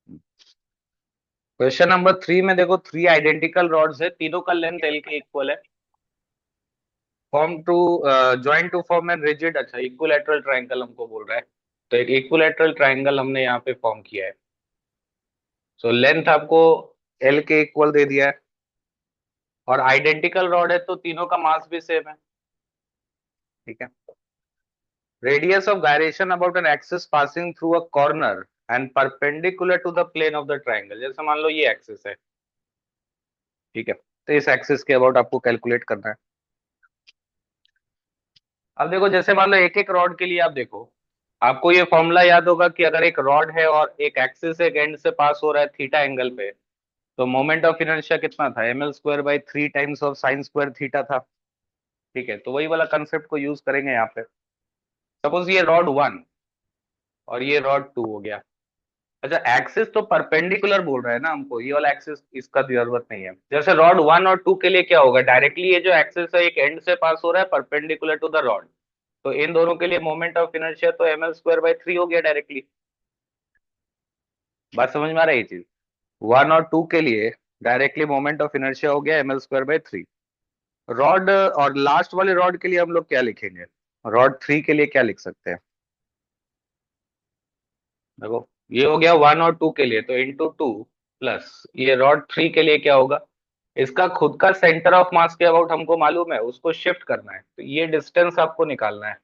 Question number 3 में देखो, 3 identical rods है, तीनों का लेंथ एल के इक्वल है। Form to join to form an rigid, अच्छा इक्विलैटरल ट्रायंगल हमको बोल रहा है। तो एक इक्विलैटरल ट्रायंगल हमने यहाँ पे फॉर्म किया है। सो लेंथ आपको एल के इक्वल दे दिया है, और आइडेंटिकल रॉड है तो तीनों का मास भी सेम है। ठीक है। Radius of gyration about an axis passing through a corner and perpendicular to the plane of the triangle, जैसे मान लो ये एक्सिस है। ठीक है, तो इस एक्सिस के अबाउट आपको कैलकुलेट करना है। अब देखो, जैसे मान लो एक एक रॉड के लिए आप देखो, आपको ये फॉर्मूला याद होगा कि अगर एक रॉड है और एक एक्सिस एक एंड से पास हो रहा है थीटा एंगल पे, तो मोमेंट ऑफ इनर्शिया कितना था, ml²/3 times of sine square theta था। ठीक है, तो वही वाला कंसेप्ट को यूज करेंगे यहाँ पे। सपोज ये रॉड 1 और ये रॉड 2 हो गया। अच्छा, एक्सिस तो परपेंडिकुलर बोल रहा है ना हमको, ये वाला एक्सिस इसका जरूरत नहीं है। जैसे रॉड 1 और 2 के लिए क्या होगा, डायरेक्टली ये जो एक्सिस है एक एंड से पास हो रहा है परपेंडिकुलर टू द रॉड, तो इन दोनों के लिए मोमेंट ऑफ इनर्शिया तो ml²/3 हो गया डायरेक्टली। बात समझ में आ रहा है ये चीज। 1 और 2 के लिए डायरेक्टली मोमेंट ऑफ इनर्शिया हो गया ml²/3। रॉड और लास्ट वाले रॉड के लिए हम लोग क्या लिखेंगे, रॉड 3 के लिए क्या लिख सकते हैं। देखो, ये हो गया 1 और 2 के लिए, तो इंटू 2 प्लस ये रॉड 3 के लिए क्या होगा, इसका खुद का सेंटर ऑफ मास के अबाउट हमको मालूम है, उसको शिफ्ट करना है, तो ये डिस्टेंस आपको निकालना है।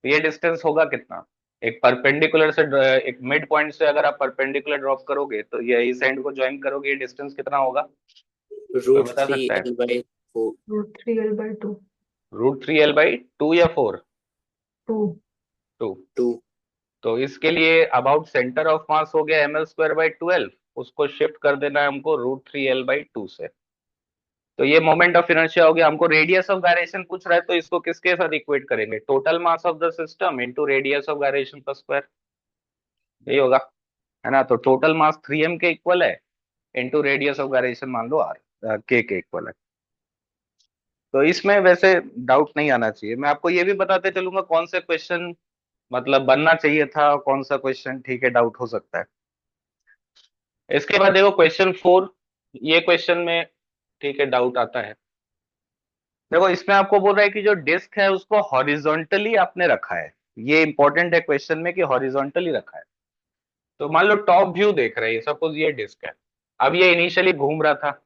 तो ये डिस्टेंस होगा कितना, एक परपेंडिकुलर से एक मिड पॉइंट से अगर आप परपेंडिकुलर ड्रॉप करोगे तो ये इस एंड को ज्वाइन करोगे, ये डिस्टेंस कितना होगा, कोई रूट बता थ्री सकता है। L by four √3L/2। √3L/2 या 4? 2। 2। टू। तो इसके लिए अबाउट सेंटर ऑफ मास हो गया ml²/12, उसको शिफ्ट कर देना है हमको √3L/2 से। तो ये मोमेंट ऑफ इनर्शिया हो गया। हमको रेडियस ऑफ गायरेशन पूछ रहा है, तो इसको किसके साथ इक्वेट करेंगे, total mass of the system into radius of gyration का स्क्वायर, यही होगा, है ना। तो टोटल मास 3m के इक्वल है, इंटू रेडियस ऑफ गायरेशन मान लो r के इक्वल है। तो इसमें वैसे डाउट नहीं आना चाहिए। मैं आपको ये भी बताते चलूंगा कौन से क्वेश्चन मतलब बनना चाहिए था, और कौन सा क्वेश्चन ठीक है डाउट हो सकता है। इसके बाद देखो क्वेश्चन 4, ये क्वेश्चन में ठीक है डाउट आता है। देखो, इसमें आपको बोल रहा है कि जो डिस्क है उसको हॉरिजॉन्टली आपने रखा है। ये इंपॉर्टेंट है क्वेश्चन में कि हॉरिजॉन्टली रखा है। तो मान लो टॉप व्यू देख रहे हैं, सपोज ये डिस्क है। अब ये इनिशियली घूम रहा था,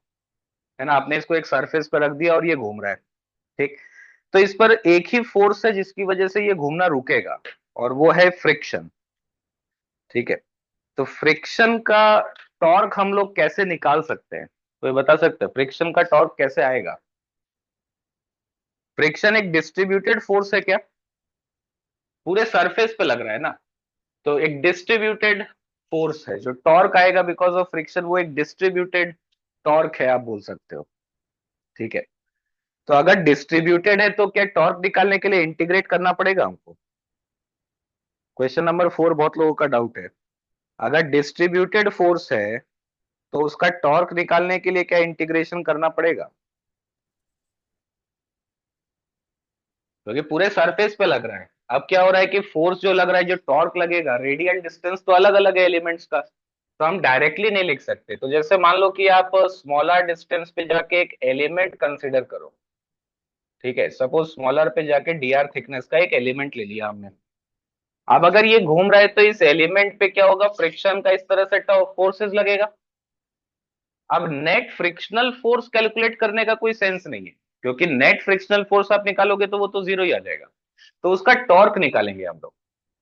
है ना, आपने इसको एक सरफेस पर रख दिया और ये घूम रहा है। ठीक। तो इस पर एक ही फोर्स है जिसकी वजह से ये घूमना रुकेगा, और वो है फ्रिक्शन। ठीक है। तो फ्रिक्शन का टॉर्क हम लोग कैसे निकाल सकते हैं, कोई बता सकते हैं फ्रिक्शन का टॉर्क कैसे आएगा। फ्रिक्शन एक डिस्ट्रीब्यूटेड फोर्स है क्या, पूरे सरफेस पे लग रहा है ना, तो एक डिस्ट्रीब्यूटेड फोर्स है। जो टॉर्क आएगा बिकॉज ऑफ फ्रिक्शन वो एक डिस्ट्रीब्यूटेड टॉर्क है, आप बोल सकते हो। ठीक है। तो अगर डिस्ट्रीब्यूटेड है तो क्या टॉर्क निकालने के लिए इंटीग्रेट करना पड़ेगा हमको। क्वेश्चन नंबर 4 बहुत लोगों का डाउट है। अगर डिस्ट्रीब्यूटेड फोर्स है तो उसका टॉर्क निकालने के लिए क्या इंटीग्रेशन करना पड़ेगा, क्योंकि पूरे सरफेस पे लग रहा है। अब क्या हो रहा है कि फोर्स जो लग रहा है, जो टॉर्क लगेगा, रेडियल डिस्टेंस तो अलग अलग है एलिमेंट्स का, तो हम डायरेक्टली नहीं लिख सकते। तो जैसे मान लो कि आप स्मॉलर डिस्टेंस पे जाके एक एलिमेंट कंसिडर करो। ठीक है, सपोज स्मॉलर पे जाके dr थिकनेस का एक एलिमेंट ले लिया हमने। अब अगर ये घूम रहा है तो इस एलिमेंट पे क्या होगा, फ्रिक्शन का इस तरह से फोर्सेस लगेगा। अब नेट फ्रिक्शनल फोर्स कैलकुलेट करने का कोई सेंस नहीं है, क्योंकि नेट फ्रिक्शनल फोर्स आप निकालोगे तो वो तो जीरो ही आ जाएगा। तो उसका टॉर्क निकालेंगे हम लोग।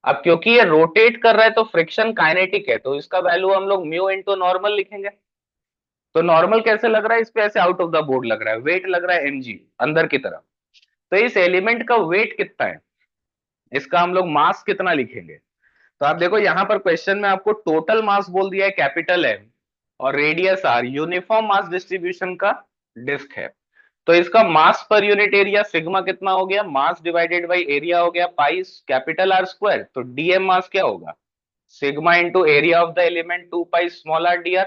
अब क्योंकि ये रोटेट कर रहा है तो फ्रिक्शन काइनेटिक है, तो इसका वैल्यू हम लोग म्यू इंटू नॉर्मल लिखेंगे। तो नॉर्मल कैसे लग रहा है, इस पे ऐसे आउट ऑफ द बोर्ड लग रहा है, वेट लग रहा है mg अंदर की तरफ। तो इस एलिमेंट का वेट कितना है, इसका हम लोग मास कितना लिखेंगे। तो आप देखो यहाँ पर क्वेश्चन में आपको टोटल मास बोल दिया है कैपिटल M, और radius r uniform mass distribution का डिस्क है। तो इसका मास पर यूनिट एरिया सिग्मा कितना हो गया, मास डिवाइडेड बाई एरिया हो गया पाई कैपिटल R स्क्वायर। तो डीएम मास क्या होगा, sigma into area of the element 2 pi small r dr।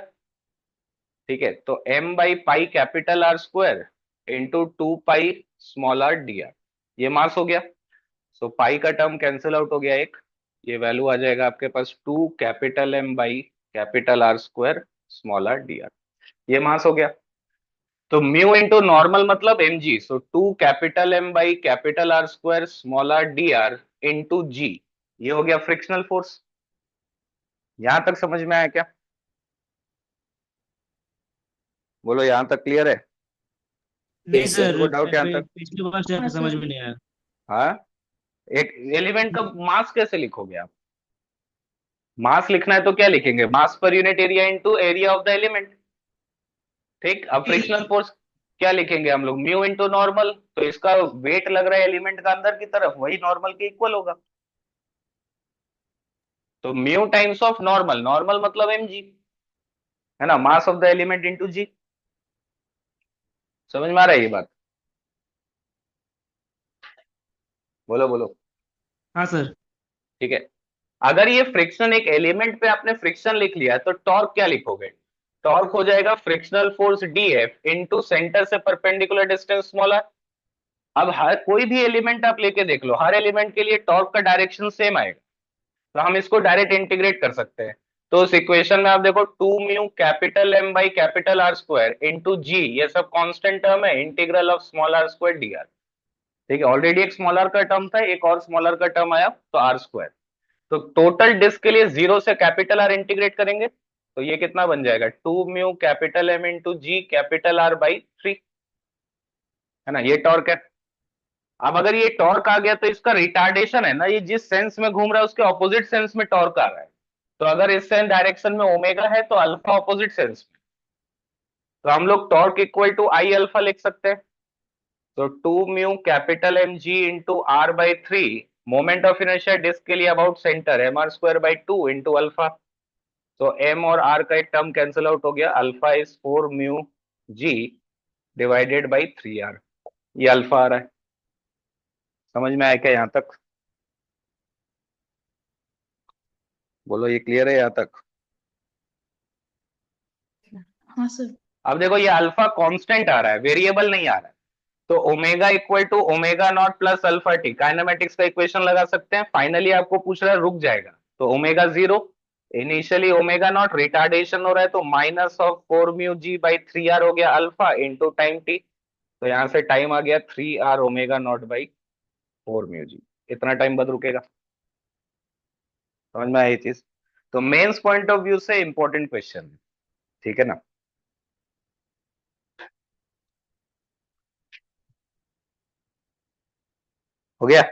ठीक है, तो m by pi capital R square into 2 pi small r dr, ये मास हो गया। सो पाई का टर्म कैंसिल आउट हो गया एक, ये वैल्यू आ जाएगा आपके पास 2 M बाई R² dr। ये मास हो गया। तो म्यू इंटू नॉर्मल मतलब mg, so 2 M by R² dr into G. ये हो गया फ्रिक्शनल फोर्स। यहां तक समझ में आया क्या? बोलो, यहां तक क्लियर है? नहीं किसी सर, को डाउट यहां तक? पिछली बार से हाँ समझ सर। में नहीं आया। हाँ। एक एलिमेंट का मास कैसे लिखोगे आप? मास लिखना है तो क्या लिखेंगे? मास पर unit area into area of the element. ठीक। अब फ्रिक्शनल फोर्स क्या लिखेंगे हम लोग? Mu into normal. तो इसका वेट लग रहा है एलिमेंट का अंदर की तरफ, वही नॉर्मल के इक्वल होगा। तो mu times of normal, normal मतलब mg, है ना, mass of the element into G. समझ में आ रहा है ये बात? बोलो बोलो। हाँ सर। ठीक है। अगर ये फ्रिक्शन, एक एलिमेंट पे आपने फ्रिक्शन लिख लिया तो टॉर्क क्या लिखोगे? टॉर्क हो जाएगा frictional force DF into centre से परपेंडिकुलर डिस्टेंस स्मॉलर। अब हर कोई भी एलिमेंट आप लेके देख लो, हर एलिमेंट के लिए टॉर्क का डायरेक्शन सेम आएगा। तो हम इसको डायरेक्ट इंटीग्रेट कर सकते हैं। तो उस इक्वेशन में आप देखो 2 mu M by R² into G, ये सब कांस्टेंट टर्म है, integral of small r² dr। ठीक है, ऑलरेडी एक स्मॉल r का टर्म था, एक और स्मॉल r का टर्म आया तो R²। तो टोटल डिस्क के लिए जीरो से कैपिटल R इंटीग्रेट करेंगे तो ये कितना बन जाएगा? 2 म्यू M इंटू जी R/3, है ना, ये टॉर्क है। अब अगर ये टॉर्क आ गया तो इसका रिटार्डेशन है ना, ये जिस सेंस में घूम रहा है उसके ऑपोजिट सेंस में टॉर्क आ रहा है। तो अगर इस सेंस डायरेक्शन में ओमेगा है तो अल्फा ऑपोजिट सेंस में। तो हम लोग torque equal to I alpha लिख सकते हैं। तो 2 mu M g into R/3, moment of inertia disc के लिए about centre mr²/2 into alpha. तो m और r का एक टर्म कैंसिल आउट हो गया, alpha is 4 mu g divided by 3r। ये अल्फा आ रहा है। समझ में आया क्या यहां तक? बोलो, ये क्लियर है यहां तक? हाँ सर। अब देखो ये अल्फा कांस्टेंट आ रहा है, वेरिएबल नहीं आ रहा है। तो omega equal to omega naught plus alpha T, kinematics का इक्वेशन लगा सकते हैं। फाइनली आपको पूछ रहा है रुक जाएगा तो omega zero, initially omega naught, retardation हो रहा है तो -4 म्यू g/3r हो गया अल्फा इंटू टाइम टी। तो यहां से टाइम आ गया 3r omega naught by 4 mu g। इतना टाइम बाद रुकेगा। समझ में आई चीज? तो मेंस पॉइंट ऑफ व्यू से इंपॉर्टेंट क्वेश्चन है। ठीक है ना? हो गया?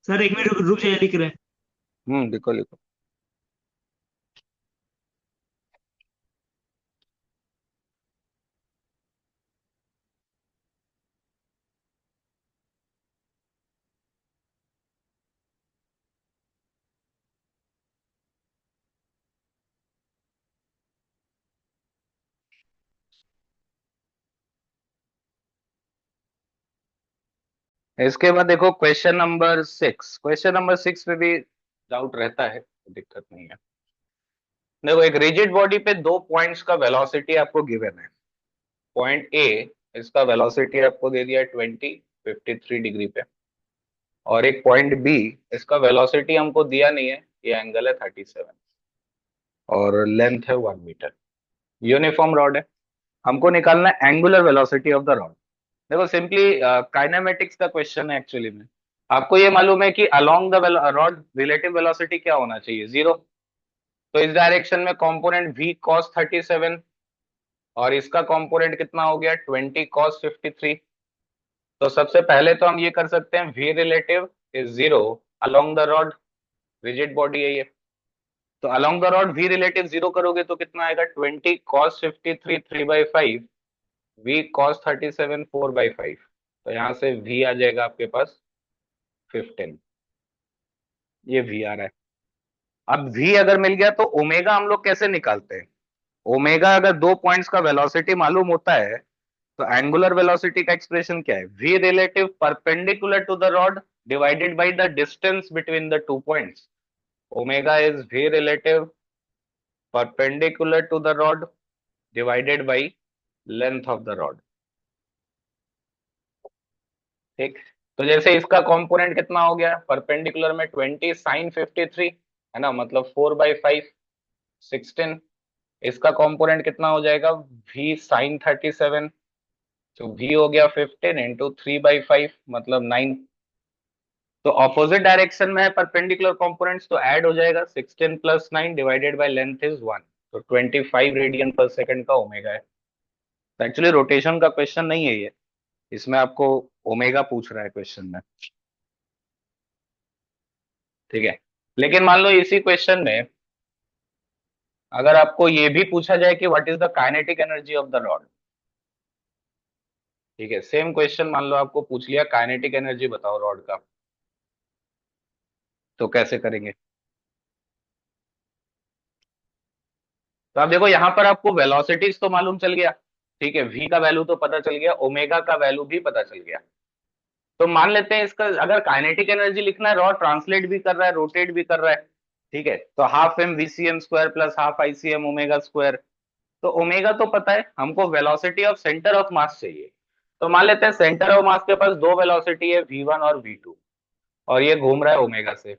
सर एक मिनट रुक जाइए, लिख रहे हैं। लिखो लिखो। इसके बाद देखो क्वेश्चन नंबर 6 पे भी डाउट रहता है, दिक्कत नहीं है। देखो, एक रिजिड बॉडी पे दो पॉइंट्स का वेलोसिटी आपको गिवन है। पॉइंट ए, इसका वेलोसिटी आपको दे दिया है 2053 डिग्री पे। और एक पॉइंट बी, इसका वेलोसिटी हमको दिया नहीं है, ये एंगल है 37 और लेंथ है 1 मीटर। यूनिफॉर्म रॉड है। हमको निकालना है angular velocity of the rod. देखो सिंपली काइनेमेटिक्स का क्वेश्चन है एक्चुअली में। आपको ये मालूम है कि along the rod relative velocity क्या होना चाहिए? जीरो। तो इस डायरेक्शन में कंपोनेंट v cos 37 और इसका कंपोनेंट कितना हो गया 20 cos 53। तो सबसे पहले तो हम ये कर सकते हैं v relative is zero along the rod, rigid body है ये। तो along the rod v relative zero करोगे तो कितना आएगा 20 cos 53 3/5, v cos 37 4/5। तो यहां से v आ जाएगा आपके पास 15। ये v आ रहा है। अब v अगर मिल गया तो ओमेगा हम लोग कैसे निकालते हैं? ओमेगा अगर दो पॉइंट्स का वेलोसिटी मालूम होता है तो एंगुलर वेलोसिटी का एक्सप्रेशन क्या है? v relative perpendicular to the rod divided by the distance between the two points. Omega is v relative perpendicular to the rod divided by length of the rod. ठीक। तो जैसे इसका component कितना हो गया, परपेंडिकुलर में 20 साइन 53 है ना, मतलब 4/5 16। इसका कंपोनेंट कितना हो जाएगा, v साइन 37, तो v हो गया 15 इंटू 3/5 मतलब 9। तो ऑपोजिट डायरेक्शन में है परपेंडिकुलर कंपोनेंट्स, तो ऐड हो जाएगा 16 plus 9 divided by length is 1, तो 25 रेडियन पर सेकंड का ओमेगा है। एक्चुअली रोटेशन का क्वेश्चन नहीं है ये, इसमें आपको ओमेगा पूछ रहा है क्वेश्चन में, ठीक है। लेकिन मान लो इसी क्वेश्चन में अगर आपको ये भी पूछा जाए कि what is the kinetic energy of the rod, ठीक है, सेम क्वेश्चन मान लो आपको पूछ लिया काइनेटिक एनर्जी बताओ रॉड का, तो कैसे करेंगे। तो आप देखो यहाँ पर आपको वेलोसिटीज तो मालूम चल गया, ठीक है, v का वैल्यू तो पता चल गया, ओमेगा का वैल्यू भी पता चल गया। तो मान लेते हैं इसका अगर काइनेटिक एनर्जी लिखना है, रॉड ट्रांसलेट भी कर रहा है रोटेट भी कर रहा है, ठीक है, तो half M VCM square plus half ICM omega square. तो ओमेगा तो पता है हमको, velocity of centre of mass चाहिए। तो मान लेते हैं सेंटर ऑफ मास के पास दो वेलोसिटी है v1 और v2, और ये घूम रहा है ओमेगा से।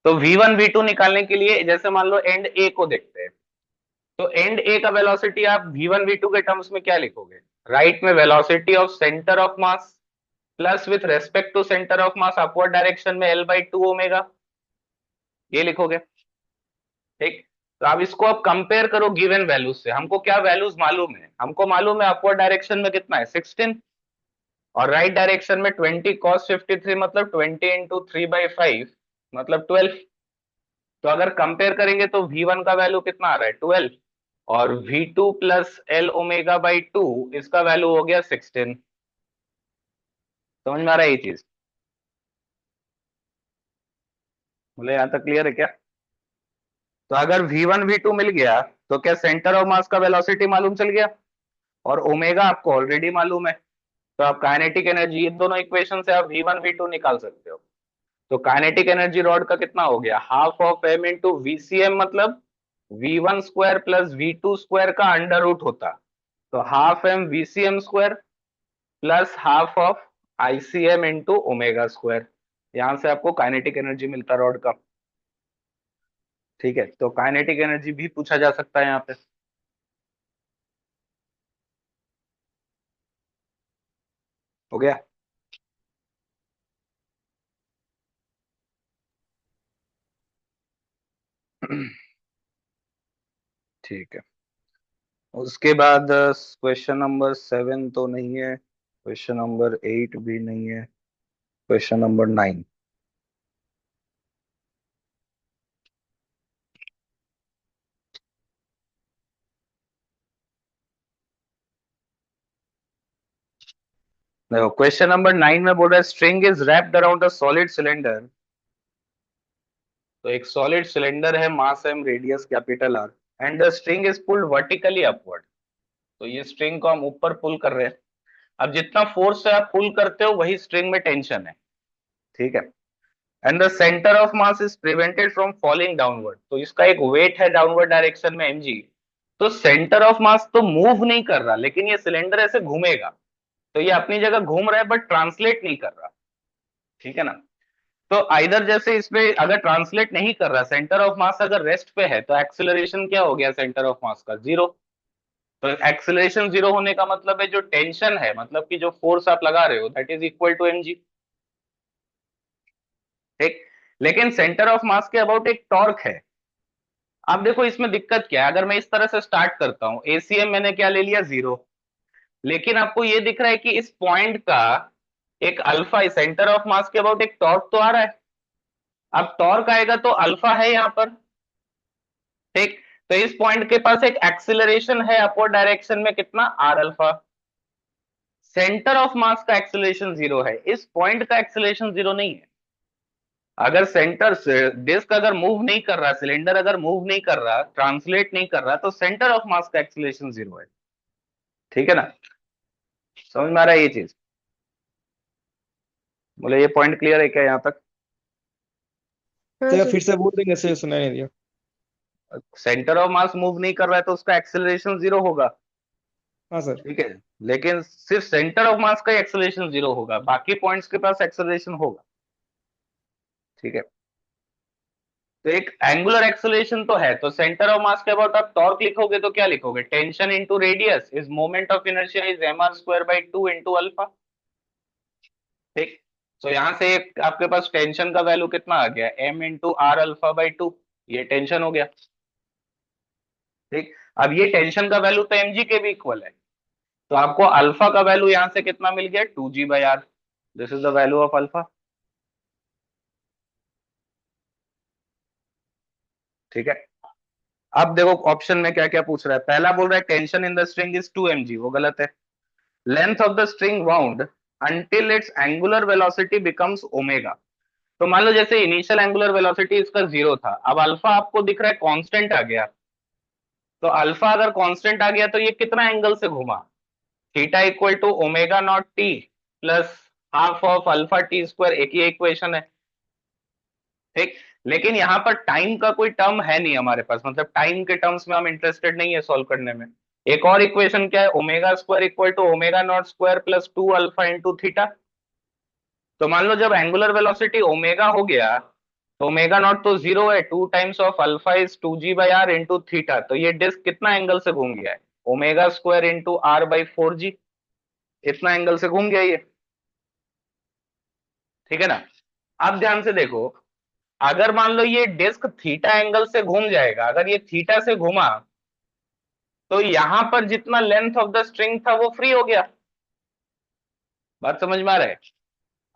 तो v1 v2 निकालने के लिए जैसे मान लो एंड ए को देखते हैं, तो एंड ए का वेलोसिटी आप v1 v2 के टर्म्स में क्या लिखोगे, राइट में velocity of centre of mass plus with respect to centre of mass upward direction में L/2 ओमेगा, ये लिखोगे, ठीक। तो आप इसको अब कंपेयर करो गिवन वैल्यूज से, हमको क्या वैल्यूज मालूम है, हमको मालूम है अपवर्ड डायरेक्शन में कितना है 16, और राइट डायरेक्शन में 20 cos 53 मतलब 20 इंटू 3/5 मतलब 12। तो अगर कंपेयर करेंगे तो v1 का वैल्यू कितना आ रहा है 12, और v2 plus L omega by 2 इसका वैल्यू हो गया 16। समझ में आ रहा है ये चीज, बोले यहां तक क्लियर है क्या। तो अगर v1 v2 मिल गया तो क्या सेंटर ऑफ मास का वेलोसिटी मालूम चल गया, और ओमेगा आपको ऑलरेडी मालूम है। तो आप काइनेटिक एनर्जी, ये दोनों इक्वेशन से आप v1 v2 निकाल सकते हो। तो काइनेटिक एनर्जी रॉड का कितना हो गया, half of M into VCM मतलब v1 square plus v2 square का अंडर रूट होता, तो half M VCM square plus half of ICM into omega square. यहां से आपको काइनेटिक एनर्जी मिलता रॉड का, ठीक है। तो काइनेटिक एनर्जी भी पूछा जा सकता है यहाँ पे, हो गया। ठीक है, उसके बाद क्वेश्चन नंबर 7 तो नहीं है, क्वेश्चन नंबर 8 भी नहीं है, क्वेश्चन नंबर 9। देखो क्वेश्चन नंबर 9 में बोल रहा है string is wrapped around a solid cylinder. तो एक सॉलिड सिलेंडर है, mass M radius capital R, and the string is pulled vertically upward. तो ये स्ट्रिंग को हम ऊपर पुल कर रहे हैं। अब जितना फोर्स से आप पुल करते हो वही स्ट्रिंग में टेंशन है, ठीक है। And the centre of mass is prevented from falling downward. तो इसका एक वेट है डाउनवर्ड डायरेक्शन में mg। तो सेंटर ऑफ मास तो मूव नहीं कर रहा, लेकिन ये सिलेंडर ऐसे घूमेगा, तो ये अपनी जगह घूम रहा है बट ट्रांसलेट नहीं कर रहा, ठीक है ना। तो आइदर जैसे इसमें अगर ट्रांसलेट नहीं कर रहा, सेंटर ऑफ मास अगर रेस्ट पे है, तो एक्सेलरेशन क्या हो गया सेंटर ऑफ मास का, जीरो। तो एक्सेलरेशन जीरो होने का मतलब है जो टेंशन है, मतलब कि जो फोर्स आप लगा रहे हो that is equal to mg, ठीक। लेकिन सेंटर ऑफ मास के अबाउट एक टॉर्क है। अब देखो इसमें दिक्कत क्या है, अगर मैं इस तरह से स्टार्ट करता हूं, एसीएम मैंने क्या ले लिया जीरो, लेकिन आपको ये दिख रहा है कि इस पॉइंट का एक अल्फा, सेंटर ऑफ मास के अबाउट एक टॉर्क तो आ रहा है। अब टॉर्क आएगा तो अल्फा है यहाँ पर, ठीक। तो इस पॉइंट के पास एक एक्सिलरेशन है अपवर्ड डायरेक्शन में, कितना R alpha. Centre of mass का एक्सिलरेशन जीरो है, इस पॉइंट का एक्सिलरेशन जीरो नहीं है। अगर सेंटर से डिस्क अगर मूव नहीं कर रहा, सिलेंडर अगर मूव नहीं कर रहा, ट्रांसलेट नहीं कर रहा, तो सेंटर ऑफ मास का एक्सिलरेशन जीरो है, ठीक है ना। समझ में आ रहा है ये चीज, बोले ये पॉइंट क्लियर है क्या यहाँ तक। हाँ तो जी। फिर से बोल देंगे, ऐसे सुनाई नहीं दिया। सेंटर ऑफ मास मूव नहीं कर रहा है तो उसका एक्सेलरेशन जीरो होगा, हाँ सर। ठीक है, लेकिन सिर्फ सेंटर ऑफ मास का एक्सेलरेशन जीरो होगा, बाकी पॉइंट्स के पास एक्सेलरेशन होगा। ठीक है, तो एक एंगुलर एक्सेलरेशन तो है, तो सेंटर ऑफ मास के अबाउट आप टॉर्क लिखोगे तो क्या लिखोगे? Tension into radius is moment of inertia is mr square by 2 into alpha. ठीक, तो यहां से आपके पास टेंशन का वैल्यू कितना आ गया? m into R alpha by 2, ये टेंशन हो गया। ठीक, अब ये टेंशन का वैल्यू तो mg के भी इक्वल है, तो आपको अल्फा का वैल्यू यहां से कितना मिल गया? 2g by R. This is the value of alpha. ठीक है, अब देखो ऑप्शन में क्या क्या पूछ रहा है। पहला बोल रहा है tension in the string is 2 mg, वो गलत है। Length of the string wound until it's angular velocity becomes omega. तो मान लो जैसे इनिशियल एंगुलर वेलोसिटी इसका जीरो था, अब अल्फा आपको दिख रहा है कांस्टेंट आ गया, तो अल्फा अगर कांस्टेंट आ गया तो ये कितना एंगल से घुमा? Theta equal to omega naught T plus half of alpha T square, एक ही इक्वेशन है। ठीक, लेकिन यहाँ पर टाइम का कोई टर्म है नहीं हमारे पास, मतलब टाइम के टर्म्स में हम इंटरेस्टेड नहीं है सॉल्व करने में। एक और इक्वेशन क्या है? Omega square equal to omega naught square plus 2 alpha into theta. तो मान लो जब एंगुलर वेलोसिटी ओमेगा हो गया, तो ओमेगा नॉट तो जीरो है, 2 times of alpha is 2g by R into theta, तो ये डिस्क कितना एंगल से घूम गया है? Omega square into R by 4g, इतना एंगल से घूम गया ये। ठीक है ना? अब ध्यान से देखो, अगर मान लो ये डिस्क थीटा एंगल से घूम जाएगा, अगर ये थीटा से घूमा, तो यहां पर जितना लेंथ ऑफ द स्ट्रिंग था वो फ्री हो गया। बात समझ में आ रहा है?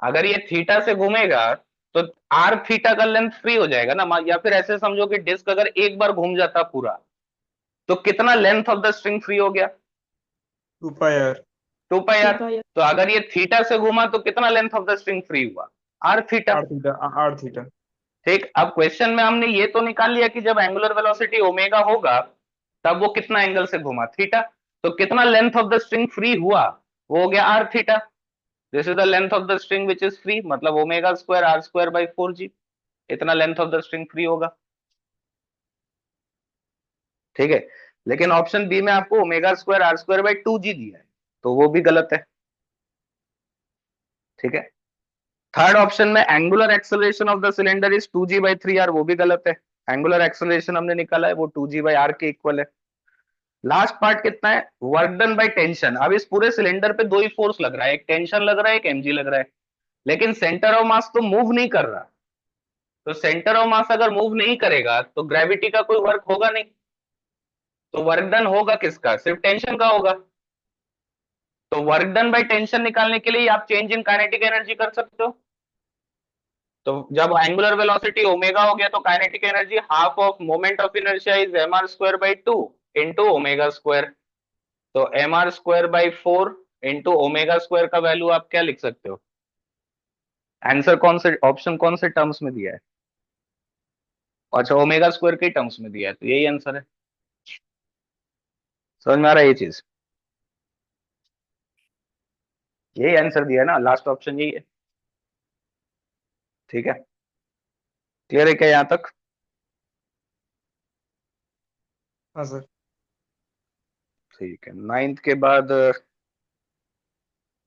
अगर ये थीटा से घूमेगा तो आर थीटा का लेंथ फ्री हो जाएगा ना, या फिर ऐसे समझो कि डिस्क अगर एक बार घूम जाता पूरा, तो कितना length of the string free हो गया? 2 पाई आर। 2 pi are. 2 पाई। तो अगर ये थीटा से घूमा तो कितना length of the string free हुआ? R theta. R theta. ठीक, अब क्वेश्चन में हमने ये तो निकाल लिया कि जब एंगुलर वेलोसिटी ओमेगा होगा तब वो कितना एंगल से घुमा? थीटा। तो कितना length of the string free हुआ? वो हो गया R theta. This is the length of the string which is free, मतलब omega square R square by 4g, इतना length of the string free होगा। ठीक है, लेकिन ऑप्शन बी में आपको omega square R square by 2g दिया है, तो वो भी गलत है। ठीक है, थर्ड ऑप्शन में angular acceleration of the cylinder is 2g/3r, वो भी गलत है। एंगुलर एक्सेलरेशन हमने निकाला है वो 2g/r के इक्वल है। लास्ट पार्ट कितना है? Work done by tension. अब इस पूरे सिलेंडर पे दो ही फोर्स लग रहा है, एक टेंशन लग रहा है, एक mg लग रहा है, लेकिन सेंटर ऑफ मास तो मूव नहीं कर रहा। तो सेंटर ऑफ मास अगर मूव नहीं करेगा तो ग्रेविटी का कोई वर्क होगा नहीं, तो वर्क डन होगा किसका? सिर्फ टेंशन का होगा। तो वर्क डन बाय टेंशन निकालने के लिए आप चेंज इन काइनेटिक एनर्जी कर सकते हो। तो जब एंगुलर वेलोसिटी ओमेगा हो गया तो kinetic energy half of moment of inertia is mr square by 2 into omega square. तो mr square by 4 into omega square का वैल्यू आप क्या लिख सकते हो? आंसर कौन से ऑप्शन कौन से टर्म्स में दिया है? अच्छा, ओमेगा स्क्वायर के टर्म्स में दिया है, तो यही आंसर है। समझ में आ रहा है ये चीज? यही आंसर दिया है ना, लास्ट ऑप्शन यही है। ठीक है, क्लियर है क्या यहां तक? हाँ सर। ठीक है, नाइन्थ के बाद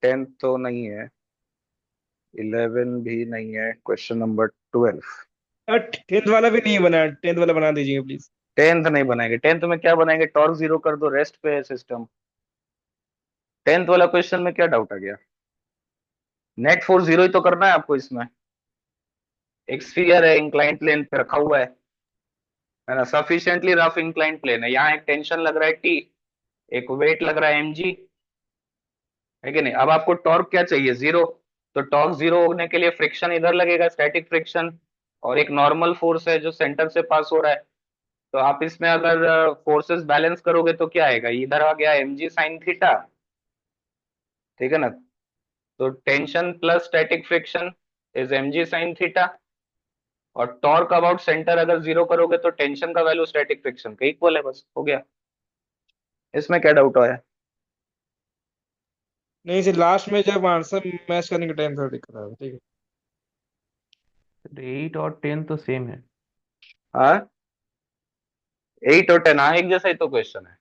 10th तो नहीं है, 11 भी नहीं है, क्वेश्चन नंबर 12। 10th वाला भी नहीं बना, 10th वाला बना दीजिए प्लीज। 10th नहीं बनाएंगे, 10th में क्या बनाएंगे? टॉर्क जीरो कर दो, रेस्ट पे है सिस्टम। 10th वाला क्वेश्चन में क्या डाउट आ गया? नेट फोर्स जीरो ही तो करना है आपको इसमें। एक स्फीयर है, इंक्लाइन प्लेन पे रखा हुआ है ना, सफिशिएंटली रफ इंक्लाइन प्लेन है, यहाँ एक टेंशन लग रहा है टी, एक वेट लग रहा है mg, है कि नहीं? अब आपको टॉर्क क्या चाहिए? जीरो। तो टॉर्क जीरो होने के लिए फ्रिक्शन इधर लगेगा, स्टैटिक फ्रिक्शन, और एक नॉर्मल फोर्स है जो सेंटर से पास हो रहा है। तो आप इसमें अगर फोर्सेस बैलेंस करोगे तो क्या आएगा? इधर आ गया mg साइन थीटा, ठीक है ना? तो tension plus static friction is mg sine theta, और टॉर्क अबाउट सेंटर अगर जीरो करोगे तो टेंशन का वैल्यू स्टैटिक फ्रिक्शन का इक्वल है, बस हो गया। इसमें क्या डाउट आया? नहीं सर, लास्ट में जब आंसर मैच करने के टाइम थोड़ा दिक्कत आ रहा है, ठीक है। 8 और 10 तो सेम है। हाँ, 8 और 10, हाँ एक जैसा ही तो क्वेश्चन है।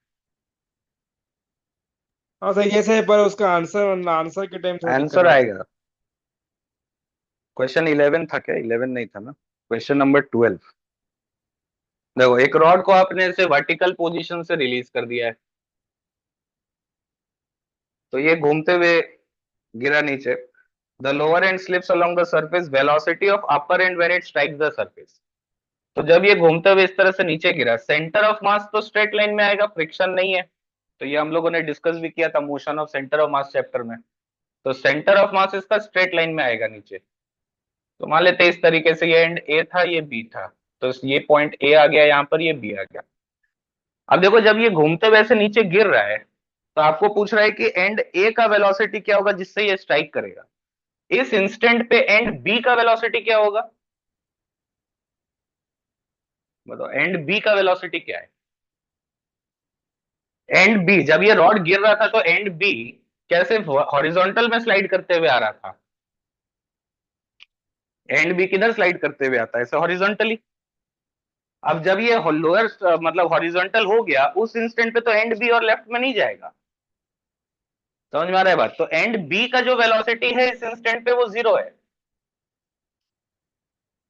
हाँ सर, ये सही, पर उसका आंसर आंसर के टाइम थोड़ा दिक्कत आंसर है। आएगा। क्वेश्चन 11 था क्या? 11 नहीं था ना, क्वेश्चन नंबर 12। देखो, एक रॉड को आपने इसे वर्टिकल पोजीशन से रिलीज कर दिया है, तो ये घूमते हुए गिरा नीचे। The lower and slips along the surface, velocity of upper and when it strikes the surface. तो जब ये घूमते हुए इस तरह से नीचे गिरा, सेंटर ऑफ मास तो स्ट्रेट लाइन में आएगा, फ्रिक्शन नहीं है। तो ये हम लोगों ने डिस्कस भी किया था motion of centre of mass chapter में। तो सेंटर ऑफ मास इसका स्ट्रेट लाइन में आएगा नीचे। तो मान लेते हैं इस तरीके से, ये एंड ए था, ये बी था। तो ये पॉइंट ए आ गया यहाँ पर, ये बी आ गया। अब देखो, जब ये घूमते हुए ऐसे नीचे गिर रहा है, तो आपको पूछ रहा है कि एंड ए का वेलोसिटी क्या होगा जिससे ये स्ट्राइक करेगा। इस इंस्टेंट पे एंड बी का वेलोसिटी क्या होगा? बताओ, एंड बी का वेलोसिटी क्या है? एंड बी, जब ये रॉड गिर रहा था तो एंड बी कैसे हॉरिजॉन्टल में स्लाइड करते हुए आ रहा था? एंड बी किधर स्लाइड करते हुए आता है? ऐसे हॉरिजॉन्टली। अब जब ये लोअर मतलब हॉरिजॉन्टल हो गया, उस इंस्टेंट पे तो एंड बी और लेफ्ट में नहीं जाएगा। समझ में आ रहा है बात? तो एंड बी का जो वेलोसिटी है इस इंस्टेंट पे वो जीरो है।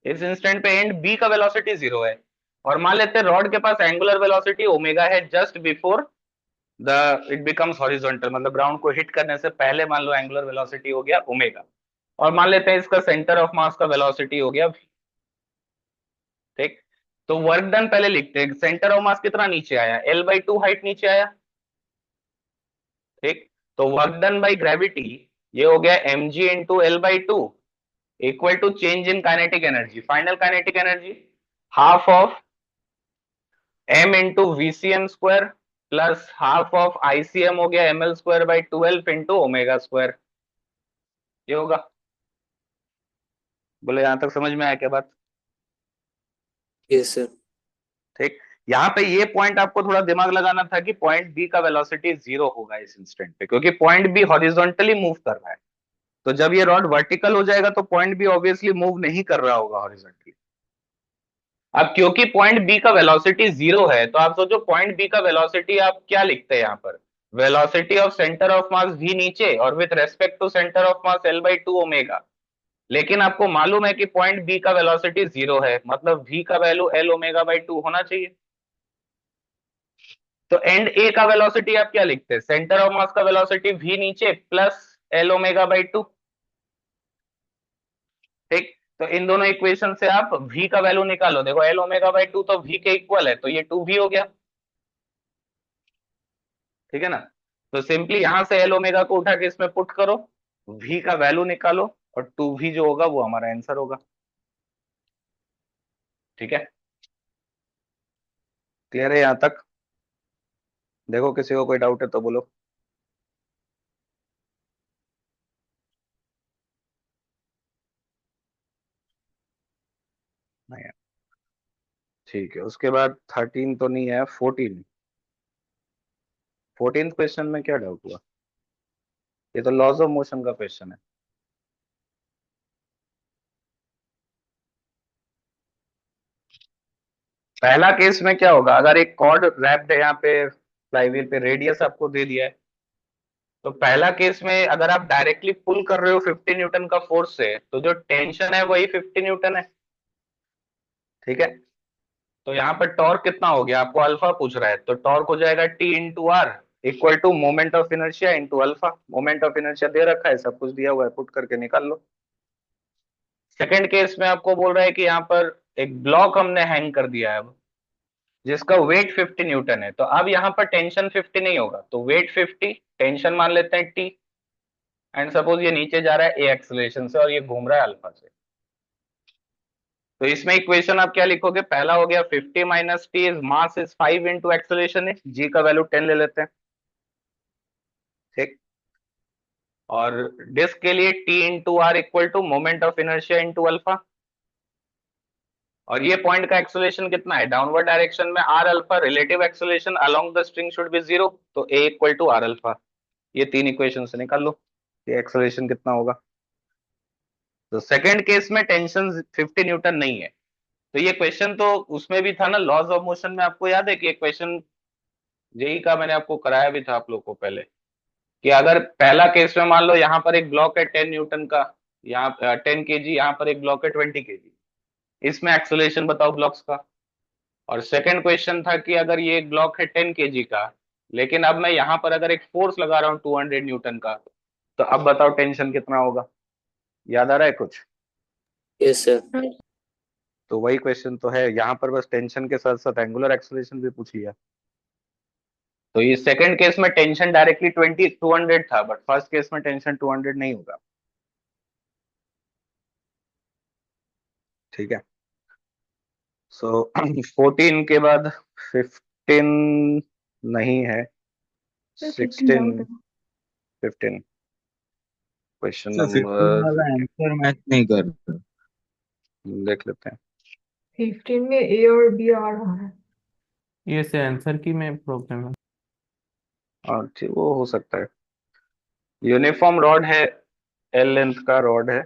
इस इंस्टेंट पे एंड बी का वेलोसिटी जीरो है। और मान लेते हैं रॉड के पास एंगुलर वेलोसिटी ओमेगा है, just before the it becomes horizontal, मतलब ग्राउंड को हिट करने से पहले मान लो एंगुलर वेलोसिटी हो गया ओमेगा। और मान लेते हैं इसका सेंटर ऑफ मास का वेलोसिटी हो गया v। ठीक। तो वर्क डन पहले लिखते हैं। सेंटर ऑफ मास कितना नीचे आया? L/2 हाइट नीचे आया। ठीक। तो वर्क डन बाई ग्रेविटी ये हो गया mg into L/2 equal to change in kinetic energy, final kinetic energy half of m into VCM square plus half of ICM हो गया ml square by 12 into omega square. ये होगा। बोले यहां तक समझ में आया क्या बात? Yes sir. ठीक। यहाँ पे ये पॉइंट आपको थोड़ा दिमाग लगाना था कि पॉइंट बी का वेलोसिटी जीरो होगा इस इंस्टेंट पे, क्योंकि पॉइंट बी हॉरिजॉन्टली मूव कर रहा है। तो जब ये रॉड वर्टिकल हो जाएगा तो पॉइंट बी ऑब्वियसली मूव नहीं कर रहा होगा हॉरिजॉन्टली। अब क्योंकि पॉइंट बी का वेलोसिटी जीरो है, तो आप सोचो पॉइंट बी का वेलोसिटी आप क्या लिखते हैं यहाँ पर? Velocity of centre of mass v नीचे और with respect to centre of mass L/2 omega. लेकिन आपको मालूम है कि पॉइंट बी का वेलोसिटी जीरो है, मतलब v का वैल्यू L/2 होना चाहिए। तो एंड ए का वेलोसिटी आप क्या लिखते हैं? सेंटर ऑफ मास का वेलोसिटी v नीचे प्लस L/2। ठीक। तो इन दोनों इक्वेशन से आप v का वैल्यू निकालो। देखो L/2 तो v के इक्वल है, तो ये 2v हो गया। ठीक है ना? तो सिंपली यहां से L को उठा के इसमें पुट करो, v का वैल्यू निकालो, और 2v जो होगा वो हमारा आंसर होगा। ठीक है? क्लियर है यहां तक? देखो, किसी को कोई डाउट है तो बोलो। नहीं है। ठीक है, उसके बाद 13 तो नहीं है, 14। 14 क्वेश्चन में क्या डाउट हुआ? ये तो लॉज ऑफ मोशन का क्वेश्चन है। पहला केस में क्या होगा? अगर एक कॉर्ड रैप्ड है यहाँ पे फ्लाईव्हील पे, रेडियस आपको दे दिया है, तो पहला केस में अगर आप डायरेक्टली पुल कर रहे हो 50 न्यूटन का फोर्स से, तो जो टेंशन है वही 50 न्यूटन है। ठीक है? तो यहाँ पर टॉर्क कितना हो गया? आपको अल्फा पूछ रहा है, तो टॉर्क हो जाएगा T into R equal to moment of inertia into alpha. Moment of inertia दे रखा है, सब कुछ दिया हुआ है, पुट करके निकाल लो। सेकंड केस में आपको बोल रहा है कि यहाँ पर एक ब्लॉक हमने हैंग कर दिया है अब, जिसका वेट 50 न्यूटन है। तो अब यहाँ पर टेंशन 50 नहीं होगा, तो वेट 50, टेंशन मान लेते हैं टी, एंड सपोज ये नीचे जा रहा है ए एक्सेलरेशन से और ये घूम रहा है अल्फा से। तो इसमें इक्वेशन आप क्या लिखोगे? पहला हो गया 50 minus T is mass is 5 into acceleration है, जी का वैल्यू 10 ले लेते हैं। ठीक। और डिस्क के लिए T into R equal to moment of inertia into alpha. और ये पॉइंट का एक्सेलरेशन कितना है? डाउनवर्ड डायरेक्शन में R alpha, relative acceleration along the string should be zero, तो A equal to R alpha. ये तीन इक्वेशन से निकाल लो ये एक्सेलरेशन कितना होगा। तो सेकंड केस में टेंशन 50 न्यूटन नहीं है। तो ये क्वेश्चन तो उसमें भी था ना, लॉज ऑफ मोशन में। आपको याद है कि ये क्वेश्चन जेई का मैंने आपको कराया भी था आप लोग को पहले। कि अगर पहला केस में मान लो यहाँ पर एक ब्लॉक है 10 न्यूटन का, यहाँ 10 kg, यहाँ पर एक ब्लॉक है 20 kg, इसमें एक्सेलरेशन बताओ ब्लॉक्स का। और सेकंड क्वेश्चन था कि अगर ये एक ब्लॉक है 10 kg का, लेकिन अब मैं यहाँ पर अगर एक फोर्स लगा रहा हूँ 200 न्यूटन का, तो अब बताओ टेंशन कितना होगा। याद आ रहा है कुछ? Yes sir. तो वही क्वेश्चन तो है यहाँ पर, बस टेंशन के साथ साथ एंगुलर एक्सेलरेशन भी पूछ लिया। तो ये सेकंड केस में टेंशन डायरेक्टली 200 था, बट फर्स्ट केस में टेंशन 200 नहीं होगा। ठीक है। सो 14 के बाद 15 नहीं है, 16, 15। क्वेश्चन सर 15 नंबर वाला 15 आंसर मैच नहीं कर रहा। देख लेते हैं। 15 में ए और बी आ रहा है। ये से आंसर की में प्रॉब्लम है। और ठीक, वो हो सकता है। यूनिफॉर्म रॉड है, एल लेंथ का रॉड है,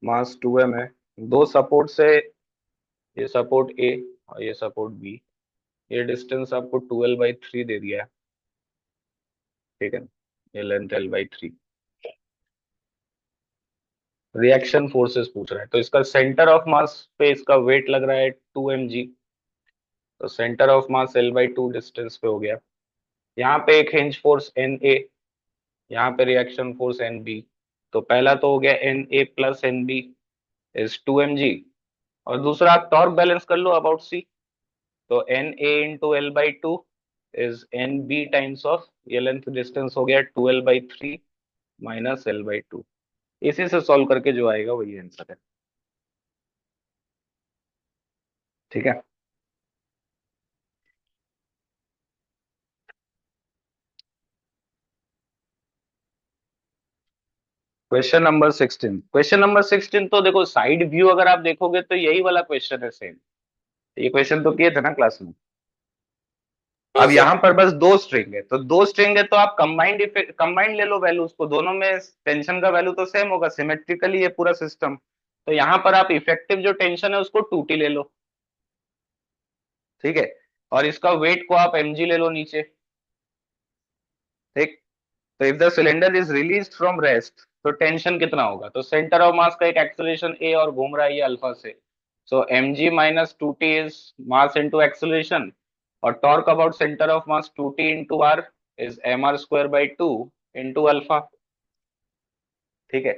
मास 2m है, दो सपोर्ट से, ये सपोर्ट ए और ये सपोर्ट बी, ये डिस्टेंस आपको 12/3 दे दिया है। ठीक है, ये लेंथ L/3। रिएक्शन फोर्सेस पूछ रहा है, तो इसका सेंटर ऑफ मास पे इसका वेट लग रहा है 2 mg, तो centre of mass L/2 distance पे हो गया। यहाँ पे एक हिंज फोर्स Na, यहाँ पे रिएक्शन फोर्स Nb, तो पहला तो हो गया Na plus Nb is 2 mg, और दूसरा आप टॉर्क बैलेंस कर लो अबाउट C, तो Na into L/2 is Nb times of, ये लेंथ डिस्टेंस हो गया 12/3 माइनस L/2। इसी से सॉल्व करके जो आएगा वही आंसर है। ठीक है। क्वेश्चन नंबर 16 तो देखो, साइड व्यू अगर आप देखोगे तो यही वाला क्वेश्चन है सेम। ये क्वेश्चन तो किए थे ना क्लास में। अब यहाँ पर बस दो स्ट्रिंग है, तो दो स्ट्रिंग है तो आप कंबाइंड ले लो वैल्यूज को, दोनों में टेंशन का वैल्यू तो सेम होगा, सिमेट्रिकली ये पूरा सिस्टम। तो यहाँ पर आप इफेक्टिव जो टेंशन है उसको 2T ले लो। ठीक है, और इसका वेट को आप mg ले लो नीचे। ठीक, तो if the cylinder is release from rest, तो टेंशन कितना होगा, तो सेंटर ऑफ मास का एक एक्सेलरेशन a और घूम रहा है ये अल्फा से, so mg minus 2T is mass into acceleration, और torque about centre of mass 2T into r is mr²/2 into alpha. ठीक है,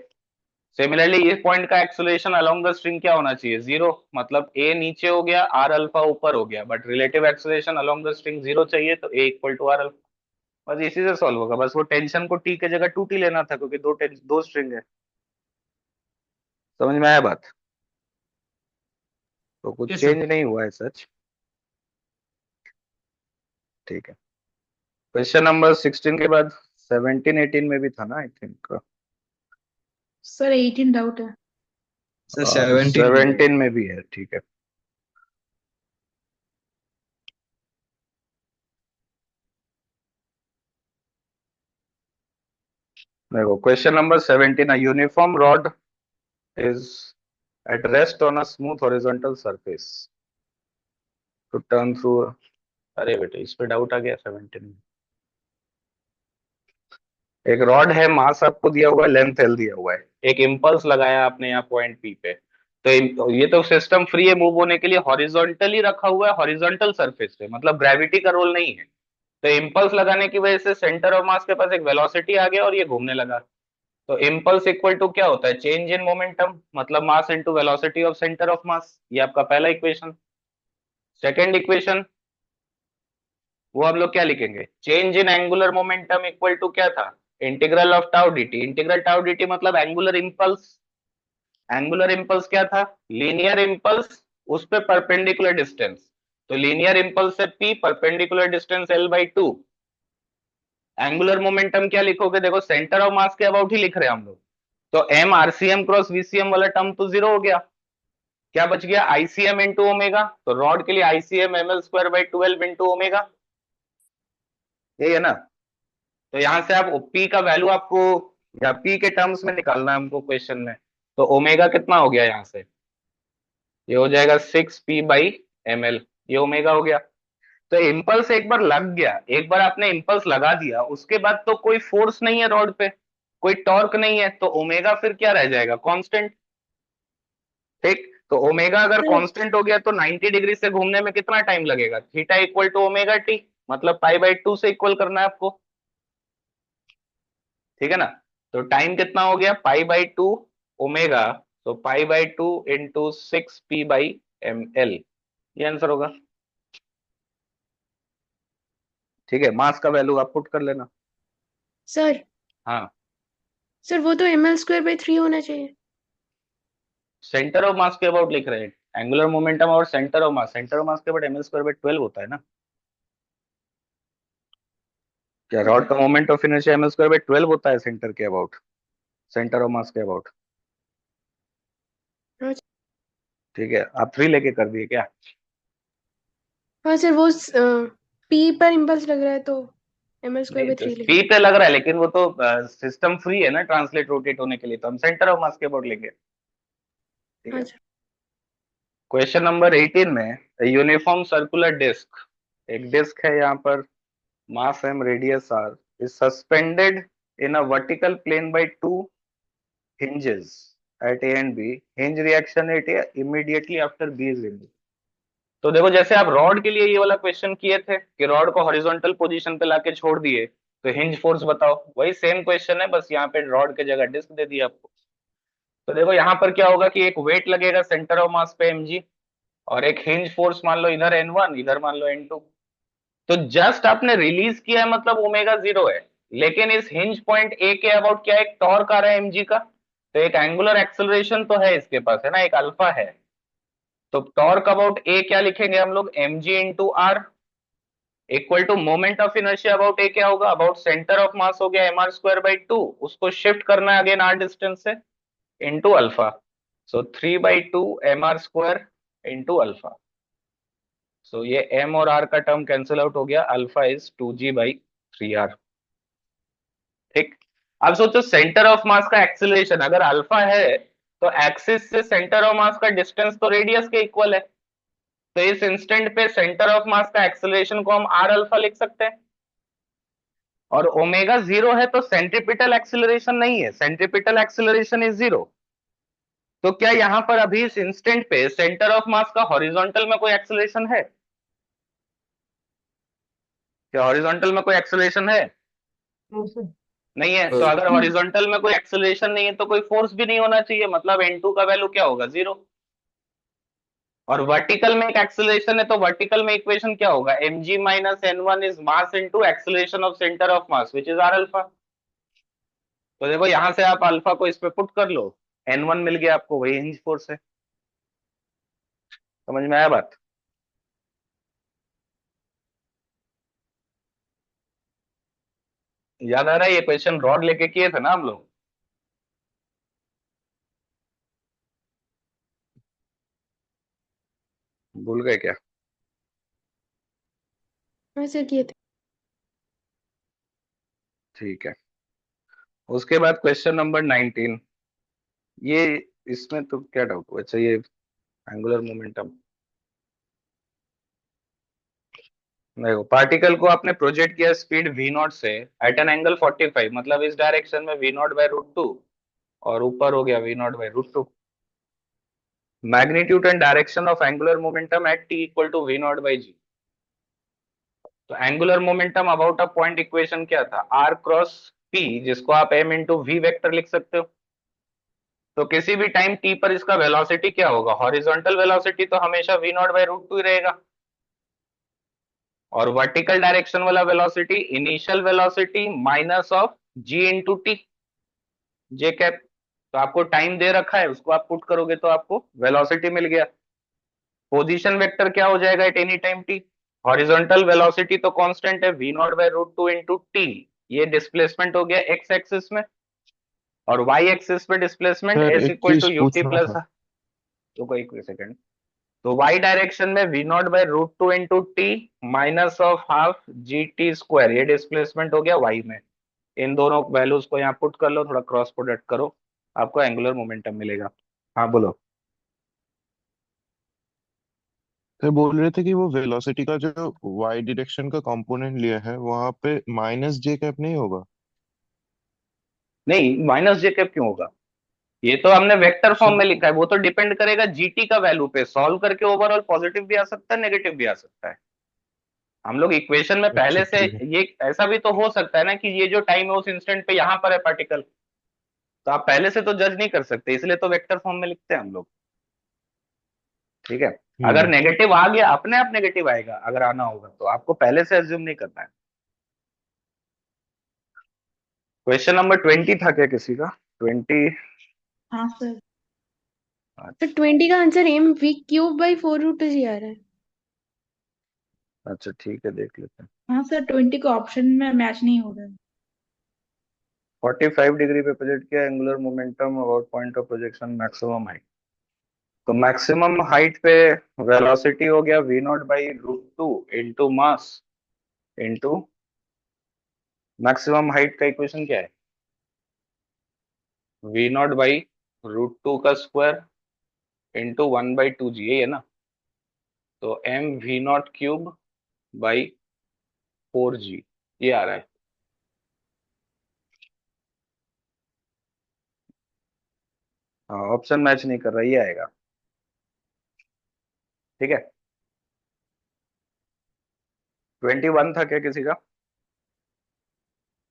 सिमिलरली इस पॉइंट का एक्सेलरेशन अलोंग द स्ट्रिंग क्या होना चाहिए, 0, मतलब a नीचे हो गया, r अल्फा ऊपर हो गया, but relative acceleration along the string 0 चाहिए, तो a equal to r alpha. बस इसी से सॉल्व होगा, बस वो टेंशन को टी के जगह 2T लेना था, क्योंकि दो स्ट्रिंग है। समझ में आया बात? तो कुछ यस चेंज सर। नहीं हुआ है सच। ठीक है, क्वेश्चन नंबर 16 के बाद 17 18 में भी था ना आई थिंक, सर 18 डाउट है। सर 17 17 में भी है। ठीक है, देखो question number 17, uniform rod is at rest on a smooth horizontal surface to turn through. अरे बेटे, इस पे डाउट आ गया 17 में। एक रॉड है, मास आपको दिया हुआ है, लेंथ एल दिया हुआ है, एक इम्पल्स लगाया आपने यहाँ पॉइंट पी पे, तो ये तो सिस्टम फ्री है मूव होने के लिए, हॉरिजॉन्टली रखा हुआ है, हॉरिजॉन्टल सरफेस पे, मतलब ग्रेविटी का रोल नहीं है। तो इम्पल्स लगाने की वजह से सेंटर ऑफ मास के पास एक वेलोसिटी आ गया और ये घूमने लगा। तो इम्पल्स इक्वल टू क्या होता है, चेंज इन मोमेंटम, मतलब mass into velocity of centre of मास। ये आपका पहला इक्वेशन। सेकेंड इक्वेशन, वो हम लोग क्या लिखेंगे, change in angular momentum equal to क्या था, integral of tau dt। Integral tau dt मतलब एंगुलर इंपल्स। एंगुलर इंपल्स क्या था, लीनियर इंपल्स, उस पे परपेंडिकुलर डिस्टेंस, तो लीनियर इंपल्स से p, perpendicular distance L/2। Angular momentum क्या लिखोगे, देखो सेंटर ऑफ मास के अबाउट ही लिख रहे हैं हम लोग, तो m RCM क्रॉस VCM वाला टर्म तो जीरो हो गया, क्या बच गया, ICM इंटू ओमेगा, तो रॉड के लिए ICM ml²/12 इंटू ओमेगा, यही है ना। तो यहां से आप p का वैल्यू आपको, या p के टर्म्स में निकालना है हमको क्वेश्चन में, तो ओमेगा कितना हो गया यहाँ से, ये हो जाएगा 6p/ml, ये ओमेगा हो गया। तो इम्पल्स एक बार लग गया, एक बार आपने इम्पल्स लगा दिया, उसके बाद तो कोई फोर्स नहीं है रॉड पे, कोई टॉर्क नहीं है, तो ओमेगा फिर क्या रह जाएगा, कांस्टेंट। ठीक, तो ओमेगा अगर सर कांस्टेंट हो गया तो 90 डिग्री से घूमने में कितना टाइम लगेगा, theta equal to omega T, मतलब पाई/2 से इक्वल करना है आपको। ठीक है ना, तो टाइम कितना हो गया, पाई/2 ओमेगा, तो पाई/2 इंटू 6p/ml, ये आंसर होगा। ठीक है, मास का वैल्यू आप पुट कर लेना। सर हाँ, सर वो तो ml²/3 होना चाहिए। सेंटर ऑफ मास के अबाउट लिख रहे हैं, एंगुलर मोमेंटम और centre of mass, centre of mass के अबाउट ml²/12 होता है ना। क्या रॉड का मोमेंट ऑफ इनर्शिया ml²/12 होता है सेंटर के अबाउट, सेंटर ऑफ मास के अबाउट। हाँ ठीक है, आप 3 लेके कर दिए क्या। हाँ सर, वो पी पर इम्पल्स लग रहा है तो नहीं तो ml²/3 लिख स्पी पे लग रहा है, लेकिन वो तो सिस्टम फ्री है ना ट्रांसलेट रोटेट होने के लिए, तो हम सेंटर ऑफ मास के अबाउट लेंगे। ठीक हाँ है, सर। क्वेश्चन नंबर 18 में, यूनिफॉर्म सर्कुलर डिस्क, एक डिस्क है यहाँ पर, मास m, radius r, is suspended in a vertical plane by two hinges at A and B. Hinge reaction at A immediately after B is removed. तो देखो, जैसे आप rod के लिए ये वाला क्वेश्चन किए थे कि रॉड को हॉरिजॉन्टल पोजीशन पे लाके छोड़ दिए, तो हिंज फोर्स बताओ, वही सेम क्वेश्चन है, बस यहाँ पे रॉड के जगह डिस्क दे दिया आपको। तो देखो यहाँ पर क्या होगा कि एक वेट लगेगा सेंटर ऑफ मास पे mg, और एक हिंज फोर्स मान लो इधर n1, इधर मान लो n2। तो जस्ट आपने रिलीज किया है, मतलब ओमेगा 0 है, लेकिन इस हिंज पॉइंट ए के अबाउट क्या एक टॉर्क आ रहा है mg का, तो एक एंगुलर एक्सेलरेशन तो है इसके पास, है ना, एक अल्फा है। तो टॉर्क अबाउट ए क्या लिखेंगे हम लोग, mg into R, equal to moment of inertia about A क्या होगा, अबाउट सेंटर ऑफ मास हो गया mr²/2, उसको शिफ्ट करना है अगेन r डिस्टेंस से, इंटू अल्फा, सो 3/2 mr² इंटू अल्फा। सो ये m और r का टर्म कैंसिल आउट हो गया, अल्फा इज 2g/3r। ठीक, अब सोचो सेंटर ऑफ मास का एक्सीलरेशन अगर अल्फा है, तो एक्सिस से सेंटर ऑफ मास का डिस्टेंस तो रेडियस के इक्वल है, तो इस इंस्टेंट पे सेंटर ऑफ मास का एक्सीलरेशन को हम आर अल्फा लिख सकते हैं। और ओमेगा 0 है तो सेंट्रिपिटल एक्सीलरेशन नहीं है, सेंट्रिपिटल एक्सीलरेशन इज 0। तो क्या यहां पर अभी इस इंस्टेंट पे सेंटर ऑफ मास का हॉरिजॉन्टल में कोई एक्सीलरेशन है, क्या हॉरिजॉन्टल में कोई एक्सीलरेशन है, नो सर। नहीं है। तो अगर हॉरिजॉन्टल में कोई एक्सेलरेशन नहीं है तो कोई फोर्स भी नहीं होना चाहिए, मतलब n2 का वैल्यू क्या होगा, 0। और वर्टिकल में एक एक्सेलरेशन है, तो वर्टिकल में इक्वेशन क्या होगा, mg minus n1 is mass into acceleration of centre of mass which is r alpha. तो देखो यहां से आप अल्फा को इस पे पुट कर लो, n1 मिल गया आपको, वही हिंज फोर्स है। समझ में आया बात। याद आ रहा है, ये क्वेश्चन रॉड लेके किए थे ना हम लोग। भूल गए क्या। हाँ सर किए थे। ठीक है, उसके बाद क्वेश्चन नंबर 19, ये इसमें तो क्या डाउट हुआ, अच्छा ये एंगुलर मोमेंटम, देखो पार्टिकल को आपने प्रोजेक्ट किया स्पीड v0 से एट एन एंगल 45, मतलब इस डायरेक्शन में v0/√2, और ऊपर हो गया v0/√2। Magnitude and direction of angular momentum at t equal to v0/g। तो angular momentum about a point equation क्या था, r क्रॉस p, जिसको आप m इंटू v वेक्टर लिख सकते हो। तो किसी भी टाइम t पर इसका वेलोसिटी क्या होगा, हॉरिजॉन्टल वेलोसिटी तो हमेशा v0/√2 ही रहेगा, और वर्टिकल डायरेक्शन वाला velocity initial velocity minus of g into T, J cap. तो आपको टाइम दे रखा है, उसको आप पुट करोगे तो आपको वेलोसिटी मिल गया। पोजीशन वेक्टर क्या हो जाएगा at any time T, horizontal velocity तो कांस्टेंट है v0/√2 इंटू टी, ये डिस्प्लेसमेंट हो गया x एक्सिस में, और y एक्सिस पे डिस्प्लेसमेंट सर s एक इक्वल टू चीज यूटी पूछना प्लस, था। तो कोई सेकंड, तो y डायरेक्शन में v0/√2 into T minus of half G T square, ये डिस्प्लेसमेंट हो गया y में। इन दोनों वैल्यूज को यहाँ पुट कर लो, थोड़ा क्रॉस प्रोडक्ट करो, आपको एंगुलर मोमेंटम मिलेगा। हाँ बोलो। तो बोल रहे थे कि वो वेलोसिटी का जो वाई डायरेक्शन का कंपोनेंट लिया है वहां पे माइनस जे कैप नहीं होगा? नहीं, माइनस जे कैप क्यों होगा? ये तो हमने वेक्टर फॉर्म सर में लिखा है, वो तो डिपेंड करेगा जीटी का वैल्यू पे, सॉल्व करके ओवरऑल पॉजिटिव भी आ सकता है, नेगेटिव भी आ सकता है। हम लोग इक्वेशन में अच्छा पहले से, ठीक है। ये ऐसा भी तो हो सकता है ना कि ये जो टाइम है उस इंस्टेंट पे यहाँ पर है पार्टिकल, तो आप पहले से तो जज नहीं कर सकते, इसलिए तो वेक्टर फॉर्म में लिखते हैं हम लोग। ठीक है। अगर हम्म। नेगेटिव आ गया, अपने आप नेगेटिव आएगा, अगर आना होगा तो आपको पहले से एज्यूम नहीं करना है। क्वेश्चन नंबर 20 था क्या किसी का? 20? हाँ सर। तो 20 का answer M V cube by 4√जी आ रहा है। अच्छा ठीक है, देख लेते हैं। हाँ सर, 20 को ऑप्शन में मैच नहीं हो रहा है। 45 डिग्री पे प्रोजेक्ट किया, angular momentum about point of projection maximum height. तो मैक्सिमम हाइट पे वेलोसिटी हो गया v0/√2 into mass into maximum height का इक्वेशन क्या है? v0/√2 का स्क्वायर इंटू 1/2g, ये है ना? तो mv0³/4g ये आ रहा है। हाँ, ऑप्शन मैच नहीं कर रहा, ये आएगा। ठीक है। 21 था क्या किसी का?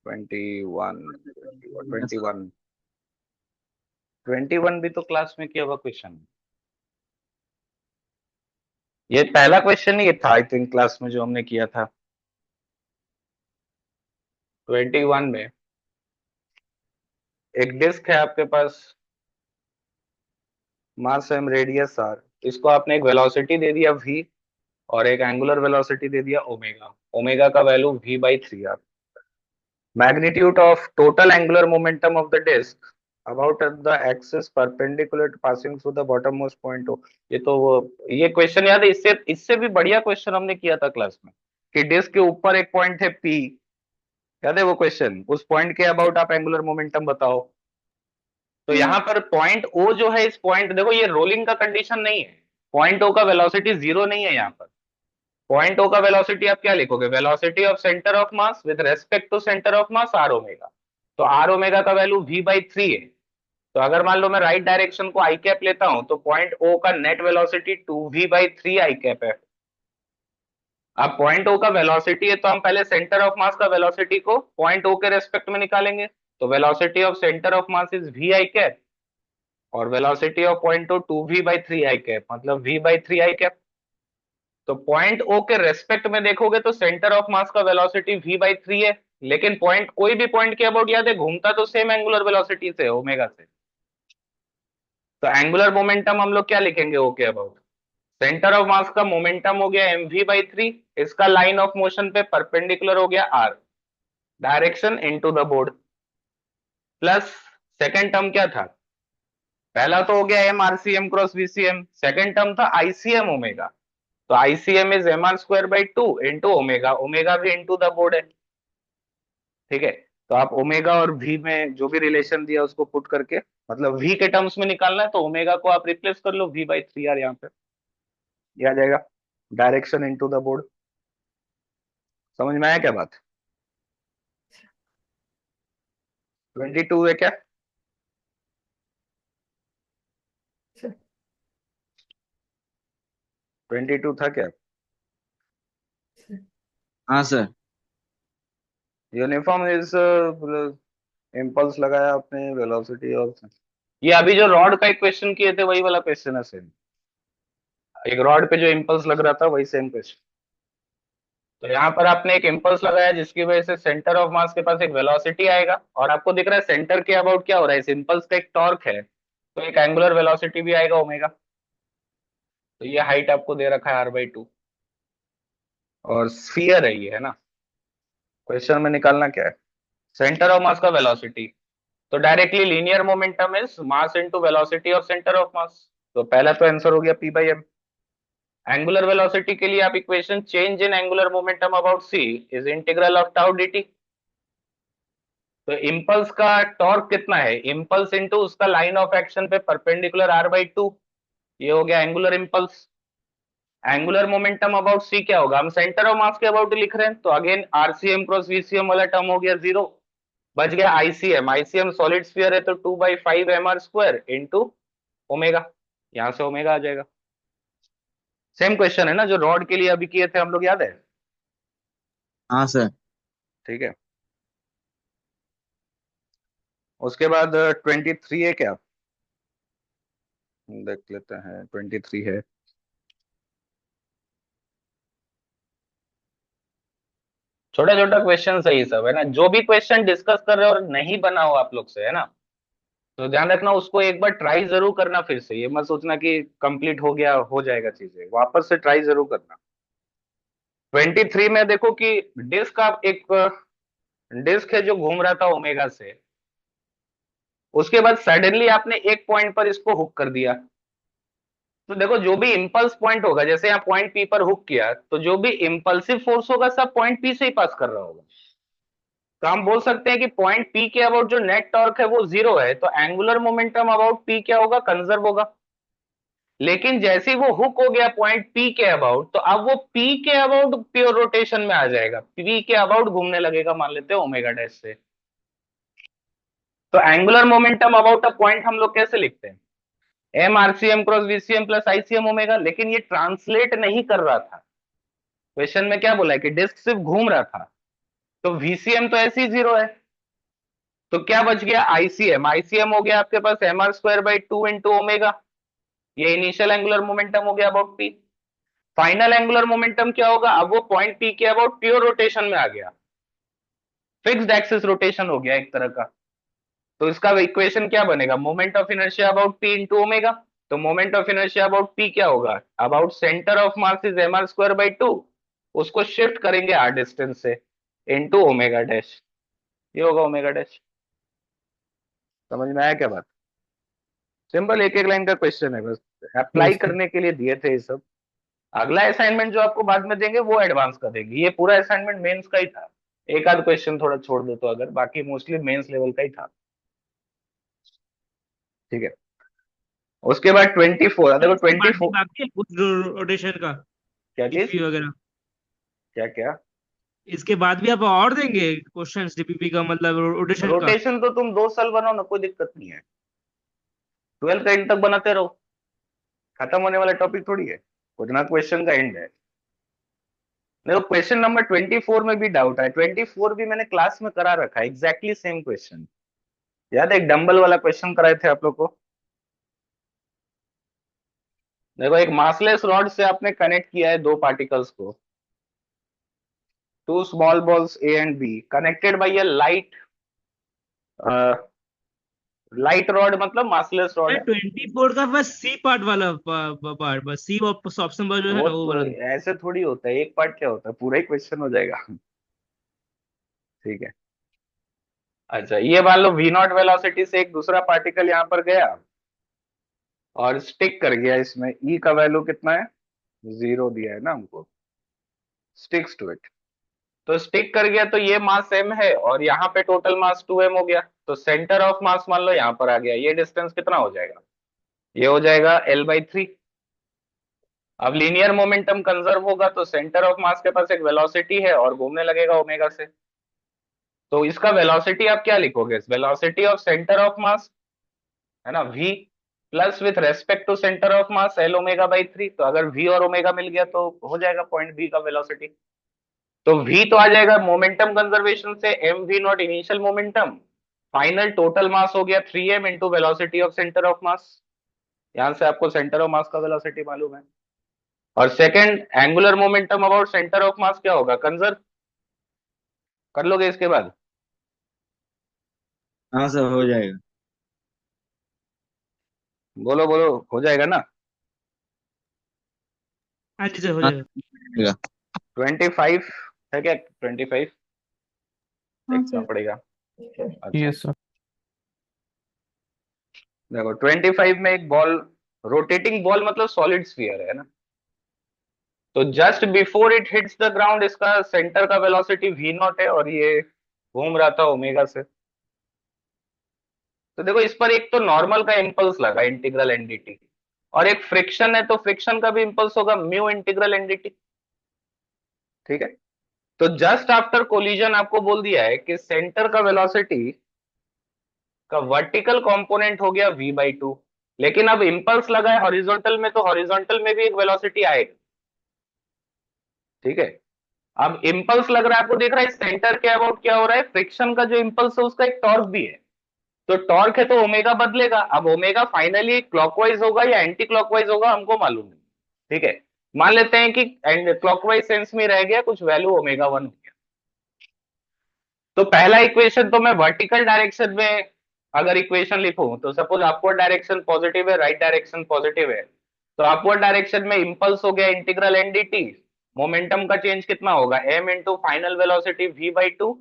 21, 21, 21 भी तो क्लास में किया हुआ क्वेश्चन। ये पहला क्वेश्चन ही था आई थिंक क्लास में जो हमने किया था। 21 में एक डिस्क है आपके पास, मास एम रेडियस आर, इसको आपने एक वेलोसिटी दे दिया v और एक एंगुलर वेलोसिटी दे दिया ओमेगा। ओमेगा का value v/3r। Magnitude of total angular momentum of the disc about the axis perpendicular passing through the bottom most point O. ये तो वो, ये क्वेश्चन याद है, इससे इससे भी बढ़िया क्वेश्चन हमने किया था क्लास में कि डिस्क के ऊपर एक पॉइंट है P, याद है वो क्वेश्चन? उस पॉइंट के अबाउट आप एंगुलर मोमेंटम बताओ। तो यहाँ पर पॉइंट ओ जो है, इस पॉइंट देखो ये रोलिंग का कंडीशन नहीं है, पॉइंट ओ का वेलोसिटी जीरो नहीं है यहाँ पर। पॉइंट ओ का वेलोसिटी आप क्या लिखोगे? Velocity of centre of mass with respect to centre of mass R omega. तो आर ओमेगा का वैल्यू v/3 है। तो अगर मान लो मैं राइट डायरेक्शन को आई कैप लेता हूं, तो पॉइंट ओ का net velocity 2v/3 I cap है। अब पॉइंट ओ का वेलोसिटी है, तो हम पहले सेंटर ऑफ मास का वेलोसिटी को पॉइंट ओ के रेस्पेक्ट में निकालेंगे। तो velocity of centre of mass is v I cap, और velocity of point O 2v/3 I cap, मतलब v/3 आई कैप। तो पॉइंट ओ के रेस्पेक्ट में देखोगे तो सेंटर ऑफ मास का वेलोसिटी v/3 है, लेकिन पॉइंट, कोई भी पॉइंट के अबाउट याद है घूमता तो सेम एंगुलर वेलोसिटी से, ओमेगा से। तो एंगुलर मोमेंटम हम लोग क्या लिखेंगे ओ के अबाउट? सेंटर ऑफ मास का मोमेंटम हो गया mv/3, इसका लाइन ऑफ मोशन पे परपेंडिकुलर हो गया r, direction into the board, plus second term क्या था? पहला तो हो गया mrcm cross vcm, second term था icm ओमेगा। तो ICM is mr²/2 into omega, omega भी इंटू द बोर्ड है। ठीक है। तो आप ओमेगा और v में जो भी रिलेशन दिया उसको पुट करके, मतलब v के टर्म्स में निकालना है, तो ओमेगा को आप रिप्लेस कर लो v/3r, यहाँ पे ये आ जाएगा, डायरेक्शन इनटू द बोर्ड। समझ में आया क्या बात? 22 है क्या? सर 22 था क्या? हाँ सर। यूनिफॉर्म इज इम्पल्स लगाया आपने, वेलोसिटी और ये अभी जो रॉड का एक क्वेश्चन किए थे वही वाला क्वेश्चन है सेम। एक रॉड पे जो इम्पल्स लग रहा था वही सेम क्वेश्चन। तो यहाँ पर आपने एक इम्पल्स लगाया जिसकी वजह से सेंटर ऑफ मास के पास एक वेलोसिटी आएगा, और आपको दिख रहा है सेंटर के अबाउट क्या हो रहा है, इस इम्पल्स का एक टॉर्क है, तो एक एंगुलर वेलोसिटी भी आएगा ओमेगा। तो ये हाइट आपको दे रखा है r/2, और स्फीयर है ये, है ना? क्वेश्चन में निकालना क्या है? सेंटर ऑफ मास का वेलोसिटी। तो directly linear momentum is mass into velocity of centre of मास। तो पहला तो आंसर हो गया p/m। एंगुलर वेलोसिटी के लिए आप equation, change in angular momentum about c is integral of tau dt। तो इम्पल्स का टॉर्क कितना है? इम्पल्स इनटू उसका लाइन ऑफ एक्शन पे परपेंडिकुलर r/2, ये हो गया angular impulse. Angular momentum about C क्या होगा, हम सेंटर ऑफ मास के अबाउट लिख रहे हैं, तो अगेन आरसीएम क्रॉस वीसीएम वाला टर्म हो गया 0, बच गया आईसीएम। आईसीएम सॉलिड स्फीयर है तो 2/5 mr² इंटू ओमेगा, यहां से ओमेगा आ जाएगा। सेम क्वेश्चन है ना जो रॉड के लिए अभी किए थे हम लोग, याद है? हाँ सर। ठीक है, उसके बाद 23 है क्या, देख लेते हैं। 23 है, छोटा छोटा क्वेश्चन सही सब है ना, जो भी क्वेश्चन डिस्कस कर रहे हो और नहीं बना हो आप लोग से, है ना, तो ध्यान रखना उसको एक बार ट्राई जरूर करना फिर से, ये मत सोचना कि कंप्लीट हो गया हो जाएगा, चीजें वापस से ट्राई जरूर करना। 23 में देखो कि डिस्क, आप एक डिस्क है जो घूम रहा था ओमेगा से, उसके बाद सडनली आपने एक पॉइंट पर इसको हुक कर दिया, तो देखो जो भी इंपल्स पॉइंट होगा, जैसे यहाँ पॉइंट पी पर हुक किया, तो जो भी इंपल्सिव फोर्स होगा सब पॉइंट पी से ही पास कर रहा होगा, तो हम बोल सकते हैं कि पॉइंट पी के अबाउट जो नेट टॉर्क है वो 0 है, तो एंगुलर मोमेंटम अबाउट पी क्या होगा, कंजर्व होगा। लेकिन जैसे ही वो हुक हो गया पॉइंट पी के अबाउट, तो अब वो पी के अबाउट प्योर रोटेशन में आ जाएगा, पी के अबाउट घूमने लगेगा, मान लेते हैं ओमेगा डैश से। तो angular momentum about a point हम लोग कैसे लिखते हैं, M RCM cross VCM plus ICM omega, लेकिन ये ट्रांसलेट नहीं कर रहा था। क्वेश्चन में क्या बोला है कि डिस्क सिर्फ घूम रहा था, तो वीसीएम तो ऐसे ही 0 है, तो क्या बच गया आईसीएम। आईसीएम हो गया आपके पास mr²/2 इंटू ओमेगा, ये इनिशियल एंगुलर मोमेंटम हो गया about P. Final angular momentum क्या होगा, अब वो पॉइंट पी के अबाउट प्योर रोटेशन में आ गया, फिक्स्ड एक्सिस रोटेशन हो गया एक तरह का। तो इसका इक्वेशन क्या बनेगा, moment of inertia about P into omega, तो moment of inertia about P क्या होगा, about centre of mass is mr²/2, उसको शिफ्ट करेंगे r डिस्टेंस से इंटू ओमेगा डैश, ये होगा ओमेगा डैश। समझ में आया क्या बात, सिंपल एक एक लाइन का क्वेश्चन है, बस अप्लाई यस सर। करने के लिए दिए थे ये सब। अगला असाइनमेंट जो आपको बाद में देंगे वो एडवांस का देंगे, ये पूरा असाइनमेंट मेंस का ही था, एक आध क्वेश्चन थोड़ा छोड़ दो तो, अगर बाकी मोस्टली मेंस लेवल का ही था। ठीक है, उसके बाद 24, देखो इसके बाद भी 24 बाकी है कुछ रोटेशन का, क्या चीज, डीपीपी वगैरह। क्या क्या, इसके बाद भी आप और देंगे क्वेश्चंस डीपीपी का, मतलब रोटेशन का? रोटेशन तो तुम 2 साल बनाओ ना, कोई दिक्कत नहीं है, 12 का एंड तक बनाते रहो, खत्म होने वाला टॉपिक थोड़ी है, कुछ ना क्वेश्चन का एंड है। देखो क्वेश्चन नंबर 24 में भी डाउट है, 24 भी मैंने क्लास में करा रखा है, एग्जैक्टली सेम क्वेश्चन, याद है एक डंबल वाला क्वेश्चन कराए थे आप लोग को। देखो एक मासलेस रॉड से आपने कनेक्ट किया है दो पार्टिकल्स को, two small balls A and B connected by a light rod, मतलब मासलेस रॉड है। 24 का बस सी पार्ट वाला पार्ट, बस सी ऑप्शन जो है वो ना वो तो वाला। ऐसे थोड़ी होता है, एक पार्ट क्या होता है, पूरा ही क्वेश्चन हो जाएगा। ठीक है, अच्छा ये मान लो वी नॉट वेलोसिटी से एक दूसरा पार्टिकल यहाँ पर गया और स्टिक कर गया इसमें, ई का वैल्यू कितना है, 0 दिया है ना हमको, स्टिक्स टू इट, तो स्टिक कर गया, तो ये मास m है और यहाँ पे टोटल मास 2m हो गया, तो सेंटर ऑफ मास मान लो यहाँ पर आ गया, ये डिस्टेंस कितना हो जाएगा, ये हो जाएगा L/3। अब लीनियर मोमेंटम कंजर्व होगा, तो सेंटर ऑफ मास के पास एक वेलोसिटी है और घूमने लगेगा ओमेगा से, तो इसका वेलोसिटी आप क्या लिखोगे, velocity of centre of mass है ना v, plus with respect to centre of mass L⍵/3, तो अगर v और ओमेगा मिल गया तो हो जाएगा पॉइंट b का वेलोसिटी, तो v तो आ जाएगा मोमेंटम कंजर्वेशन से mv0 initial momentum, final total mass हो गया 3m into velocity of centre of मास, यहां से आपको सेंटर ऑफ मास का वेलोसिटी मालूम है। और second angular momentum about centre of मास क्या होगा, कंजर्व कर लोगे इसके बाद, हाँ सर हो जाएगा। बोलो बोलो, हो जाएगा ना। हाँ जी सर हो हाँ जाएगा। हो जाएगा। 25 है क्या, 25 हाँ देखना सर। पड़ेगा। अच्छा यस सर। देखो 25 में एक बॉल, रोटेटिंग बॉल मतलब सॉलिड स्फीयर है ना, तो just before it hits the ground इसका सेंटर का वेलोसिटी v0 है और ये घूम रहा था ओमेगा से, तो देखो इस पर एक तो नॉर्मल का इंपल्स लगा इंटीग्रल एनडीटी, और एक फ्रिक्शन है, तो फ्रिक्शन का भी इंपल्स होगा म्यू इंटीग्रल एनडीटी। ठीक है, तो जस्ट आफ्टर कोलिजन आपको बोल दिया है कि सेंटर का वेलोसिटी का वर्टिकल कंपोनेंट हो गया v/2, लेकिन अब इंपल्स लगा है हॉरिजॉन्टल में, तो हॉरिजॉन्टल में भी एक वेलोसिटी आएगी। ठीक है, अब इंपल्स लग रहा है, आपको दिख रहा है सेंटर के अबाउट क्या हो रहा है, फ्रिक्शन का जो इंपल्स है उसका एक टॉर्क भी है, तो टॉर्क है तो ओमेगा बदलेगा। अब ओमेगा फाइनली क्लॉकवाइज होगा या एंटी क्लॉकवाइज होगा हमको मालूम नहीं। ठीक है, मान लेते हैं कि क्लॉकवाइज सेंस में रह गया, कुछ वैल्यू ओमेगा 1 हो गया। तो पहला इक्वेशन तो मैं वर्टिकल डायरेक्शन में अगर इक्वेशन लिखूं, तो सपोज अपवर्ड डायरेक्शन पॉजिटिव है, राइट डायरेक्शन पॉजिटिव है, तो अपवर्ड डायरेक्शन में इंपल्स हो गया इंटीग्रल एनडीटी, मोमेंटम का चेंज कितना होगा m into final velocity v/2,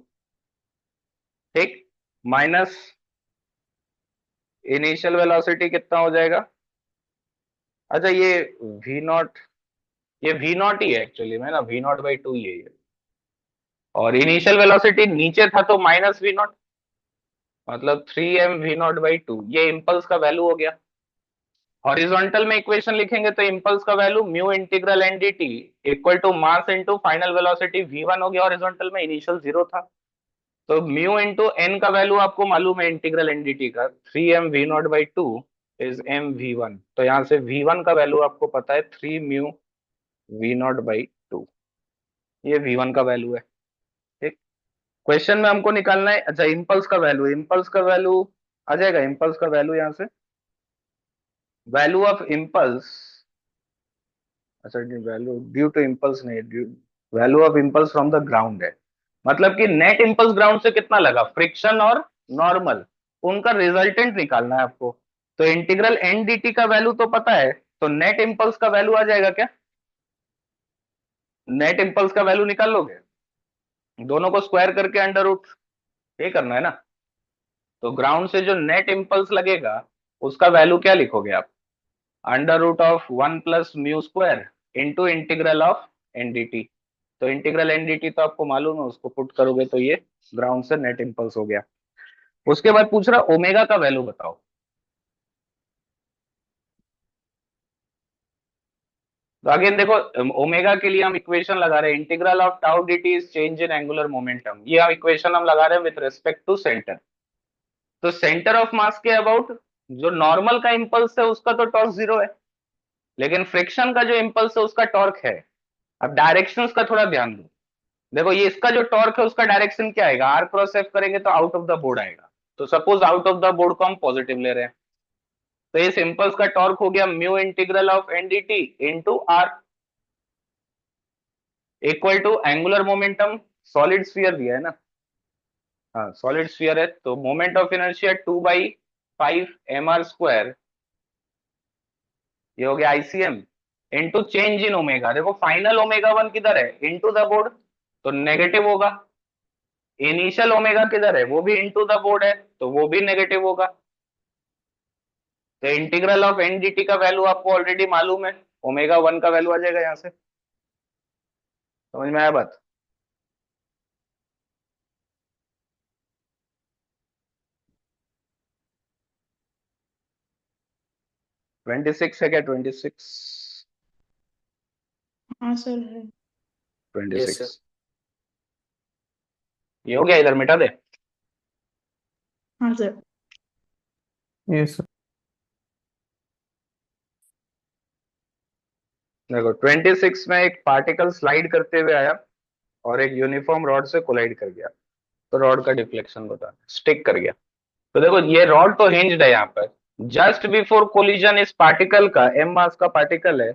ठीक, माइनस इनिशियल वेलोसिटी कितना हो जाएगा, अच्छा ये v0, ये v0 ही है एक्चुअली में ना, v0/2 ही है ये, और इनिशियल वेलोसिटी नीचे था तो माइनस v0, मतलब 3m v0/2, ये इंपल्स का वैल्यू हो गया। हॉरिजॉन्टल में इक्वेशन लिखेंगे तो इंपल्स का value mu integral NDT equal to mass into final velocity v1 हो गया, हॉरिजॉन्टल में इनिशियल 0 था, तो म्यू इंटू एन का वैल्यू आपको मालूम है इंटीग्रल एनडीटी का, 3m v0/2 is m v1, तो यहां से v1 का वैल्यू आपको पता है 3 म्यू v0/2, ये v1 का वैल्यू है। ठीक, क्वेश्चन में हमको निकालना है, अच्छा इंपल्स का वैल्यू, इंपल्स का वैल्यू आ जाएगा, इंपल्स का वैल्यू यहां से वैल्यू ऑफ इंपल्स, अच्छा वैल्यू ड्यू टू इंपल्स नहीं, value of impulse from the ground है, मतलब कि नेट इंपल्स ग्राउंड से कितना लगा, फ्रिक्शन और नॉर्मल, उनका रिजल्टेंट निकालना है आपको। तो इंटीग्रल एन डी टी का वैल्यू तो पता है, तो नेट इंपल्स का वैल्यू आ जाएगा क्या, नेट इंपल्स का वैल्यू निकाल लोगे, दोनों को स्क्वायर करके अंडर रूट ये करना है ना, तो ग्राउंड से जो नेट इंपल्स लगेगा उसका वैल्यू क्या लिखोगे आप, under root of 1 plus mu square into integral of NDT, तो इंटीग्रल एनडीटी तो आपको मालूम है, उसको पुट करोगे तो ये ग्राउंड से नेट इंपल्स हो गया। उसके बाद पूछ रहा ओमेगा का वैल्यू बताओ, तो अगेन देखो ओमेगा के लिए हम इक्वेशन लगा रहे हैं, integral of tau dt is change in angular momentum, ये हम इक्वेशन हम लगा रहे हैं विद रिस्पेक्ट टू सेंटर, तो सेंटर ऑफ मास के अबाउट जो नॉर्मल का इंपल्स है उसका तो टॉर्क 0 है, लेकिन फ्रिक्शन का जो इंपल्स है उसका टॉर्क है। अब डायरेक्शंस का थोड़ा ध्यान दो, देखो ये इसका जो टॉर्क है उसका डायरेक्शन क्या आएगा, आर क्रॉस एफ करेंगे तो आउट ऑफ द बोर्ड आएगा, तो suppose out of the board को हम पॉजिटिव ले रहे हैं, तो इस इंपल्स का टॉर्क हो गया mu integral of N dt into R equal to angular momentum, solid sphere दिया है ना, हाँ सॉलिड स्फीयर है, तो मोमेंट ऑफ इनर्शिया 2/5 mr², ये हो गया ICM into change in omega, देखो फाइनल ओमेगा 1 किधर है, इनटू द बोर्ड, तो नेगेटिव होगा, इनिशियल ओमेगा किधर है, वो भी इनटू द बोर्ड है, तो वो भी नेगेटिव होगा, तो इंटीग्रल ऑफ एनडीटी का वैल्यू आपको ऑलरेडी मालूम है, ओमेगा 1 का वैल्यू आ जाएगा यहां से, समझ में आया बात। ट्वेंटी सिक्स है क्या, 26, हाँ सर है। 26 सर। ये हो गया, इधर मिटा दे, हाँ सर। Yes sir. देखो 26 में एक पार्टिकल स्लाइड करते हुए आया और एक यूनिफॉर्म रॉड से कोलाइड कर गया, तो रॉड का डिफ्लेक्शन बता, स्टिक कर गया, तो देखो ये रॉड तो हिंज्ड है यहाँ पर, जस्ट बिफोर कोलिजन इस पार्टिकल का m मास का पार्टिकल है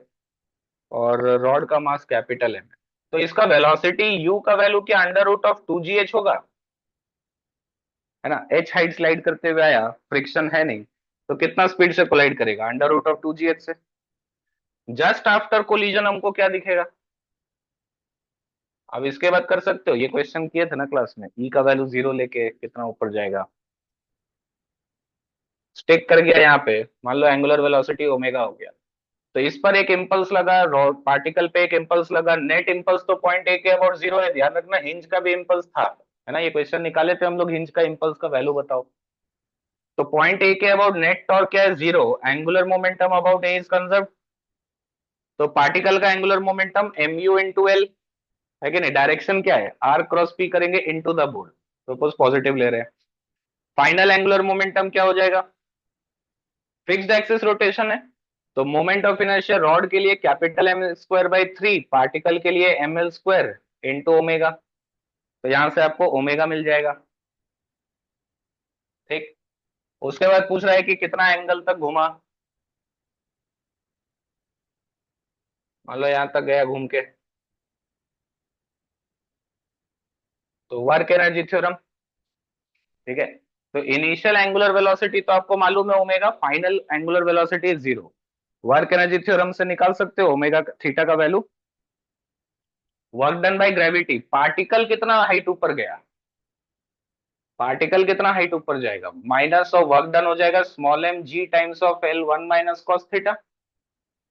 और रॉड का मास कैपिटल M है, तो इसका वेलोसिटी u का वैल्यू क्या अंडर रूट ऑफ 2gh होगा, है ना, h हाइट स्लाइड करते हुए आया, फ्रिक्शन है नहीं, तो कितना स्पीड से कोलाइड करेगा, अंडर रूट ऑफ 2gh से। जस्ट आफ्टर कोलिजन हमको क्या दिखेगा, अब इसके बाद कर सकते हो, ये क्वेश्चन किए थे ना क्लास में, ई का वैल्यू 0 लेके कितना ऊपर जाएगा, स्टिक कर गया यहाँ पे, मान लो एंगुलर वेलोसिटी ओमेगा हो गया, तो इस पर एक इंपल्स लगा, पार्टिकल पे एक इंपल्स लगा, नेट इंपल्स तो पॉइंट ए के अबाउट 0 है, ध्यान रखना हिंज का भी इंपल्स था, है ना, ये क्वेश्चन निकाले थे हम लोग, हिंज का इंपल्स का वैल्यू बताओ, तो पॉइंट ए के अबाउट नेट टॉर्क क्या है, 0, angular momentum about A is conserve. तो पार्टिकल का angular momentum mu into L है कि नहीं, डायरेक्शन क्या है, आर क्रॉस पी करेंगे into the board, suppose positive ले रहे हैं। फाइनल एंगुलर मोमेंटम क्या हो जाएगा, फिक्स्ड एक्सिस रोटेशन है, तो मोमेंट ऑफ इनर्शिया रॉड के लिए capital M square by 3, particle के लिए M L square into omega, तो यहां से आपको ओमेगा मिल जाएगा। ठीक, उसके बाद पूछ रहा है कि कितना एंगल तक घुमा, मान लो यहां तक गया घूम के, तो वर्क एनर्जी थ्योरम। ठीक है, तो इनिशियल एंगुलर वेलोसिटी तो आपको मालूम है omega, final angular velocity 0, work energy theorem से निकाल सकते हो ओमेगा थीटा का value. Work done by gravity, particle कितना हाइट ऊपर गया, पार्टिकल कितना हाइट ऊपर जाएगा, माइनस ऑफ वर्क डन हो जाएगा small M G times of L 1 minus cos theta,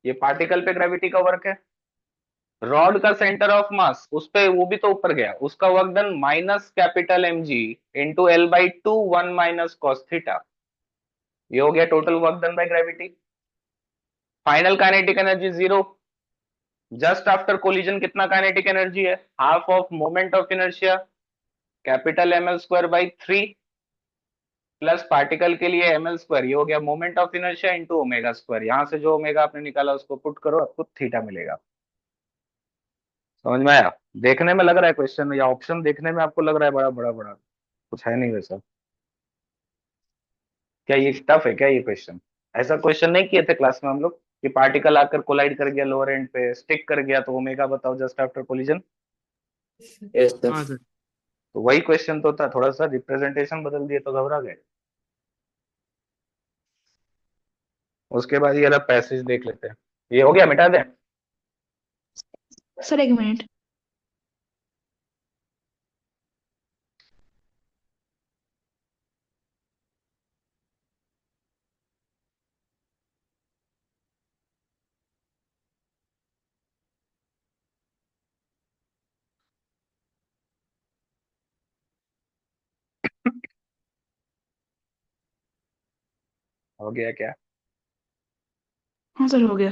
ये पार्टिकल पे ग्रेविटी का वर्क है। रॉड का सेंटर ऑफ मास उस पे वो भी तो ऊपर गया, उसका work done minus capital M G into L by two 1 minus cos theta, ये हो गया total work done by gravity. Final kinetic energy 0, just after collision कितना काइनेटिक एनर्जी है, half of moment of inertia capital M L square by 3 plus particle के लिए M L square, ये हो गया moment of inertia into omega square, यहां से जो ओमेगा आपने निकाला उसको पुट करो, आपको थीटा मिलेगा। समझ में आया, देखने में लग रहा है क्वेश्चन या ऑप्शन देखने में आपको लग रहा है बड़ा बड़ा बड़ा, कुछ है नहीं वैसा, क्या ये टफ है क्या ये क्वेश्चन, ऐसा क्वेश्चन नहीं किए थे क्लास में हम लोग कि पार्टिकल आकर कोलाइड कर गया लोअर एंड पे, स्टिक कर गया, तो ओमेगा बताओ just after collision. Yes, sir. हाँ सर। तो वही क्वेश्चन तो था, थोड़ा सा रिप्रेजेंटेशन बदल दिए तो घबरा गए। उसके बाद ये वाला पैसेज देख लेते हैं, ये हो गया, मिटा दें। सर एक मिनट। हो गया क्या, हाँ सर हो गया।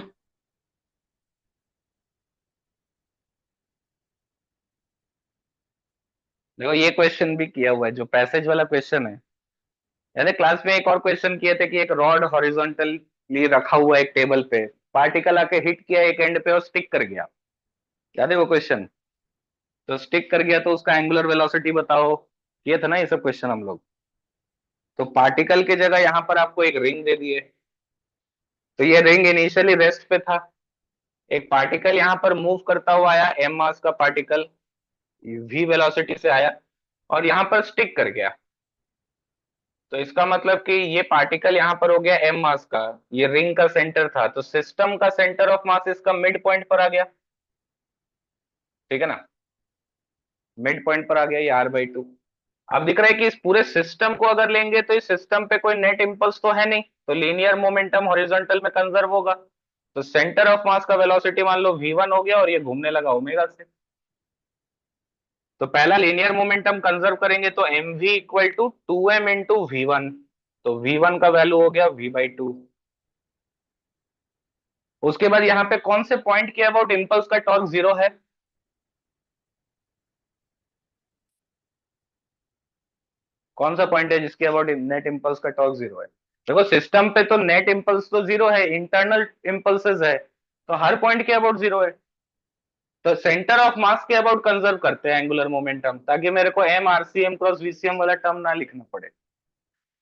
देखो ये क्वेश्चन भी किया हुआ है, जो पैसेज वाला क्वेश्चन है, यानी क्लास में एक और क्वेश्चन किए थे कि एक रॉड हॉरिजॉन्टली रखा हुआ है एक टेबल पे, पार्टिकल आके हिट किया एक एंड पे और स्टिक कर गया, याद है वो क्वेश्चन, तो स्टिक कर गया तो उसका एंगुलर वेलोसिटी बताओ, ये था ना ये सब क्वेश्चन हम लोग। तो पार्टिकल की जगह यहाँ पर आपको एक रिंग दे दिए, तो ये रिंग इनिशियली रेस्ट पे था, एक पार्टिकल यहाँ पर मूव करता हुआ आया, एम मास का पार्टिकल वी वेलोसिटी से आया और यहाँ पर स्टिक कर गया, तो इसका मतलब कि ये पार्टिकल यहाँ पर हो गया एम मास का, ये रिंग का सेंटर था, तो सिस्टम का सेंटर ऑफ मास इसका मिड पॉइंट पर आ गया, ठीक है ना, मिड पॉइंट पर आ गया ये आर बाई टू। अब दिख रहा है कि इस पूरे सिस्टम को अगर लेंगे तो इस सिस्टम पे कोई नेट इंपल्स तो है नहीं, तो लीनियर मोमेंटम हॉरिजॉन्टल में कंजर्व होगा, तो सेंटर ऑफ मास का वेलोसिटी मान लो v1 हो गया और ये घूमने लगा ओमेगा से, तो पहला लीनियर मोमेंटम कंजर्व करेंगे तो mv equal to 2m into v1, तो v1 का वैल्यू हो गया v बाई टू। उसके बाद यहाँ पे कौन से पॉइंट के अबाउट इंपल्स का टॉर्क 0 है, कौन सा पॉइंट है जिसके अबाउट नेट इंपल्स का टॉर्क 0 है, देखो सिस्टम पे तो नेट इंपल्स तो 0 है, इंटरनल इंपल्सेस है, तो हर पॉइंट के अबाउट 0 है, तो सेंटर ऑफ मास के अबाउट कंजर्व करते हैं एंगुलर मोमेंटम, ताकि मेरे को एम आरसीएम क्रॉस वीसीएम वाला टर्म ना लिखना पड़े।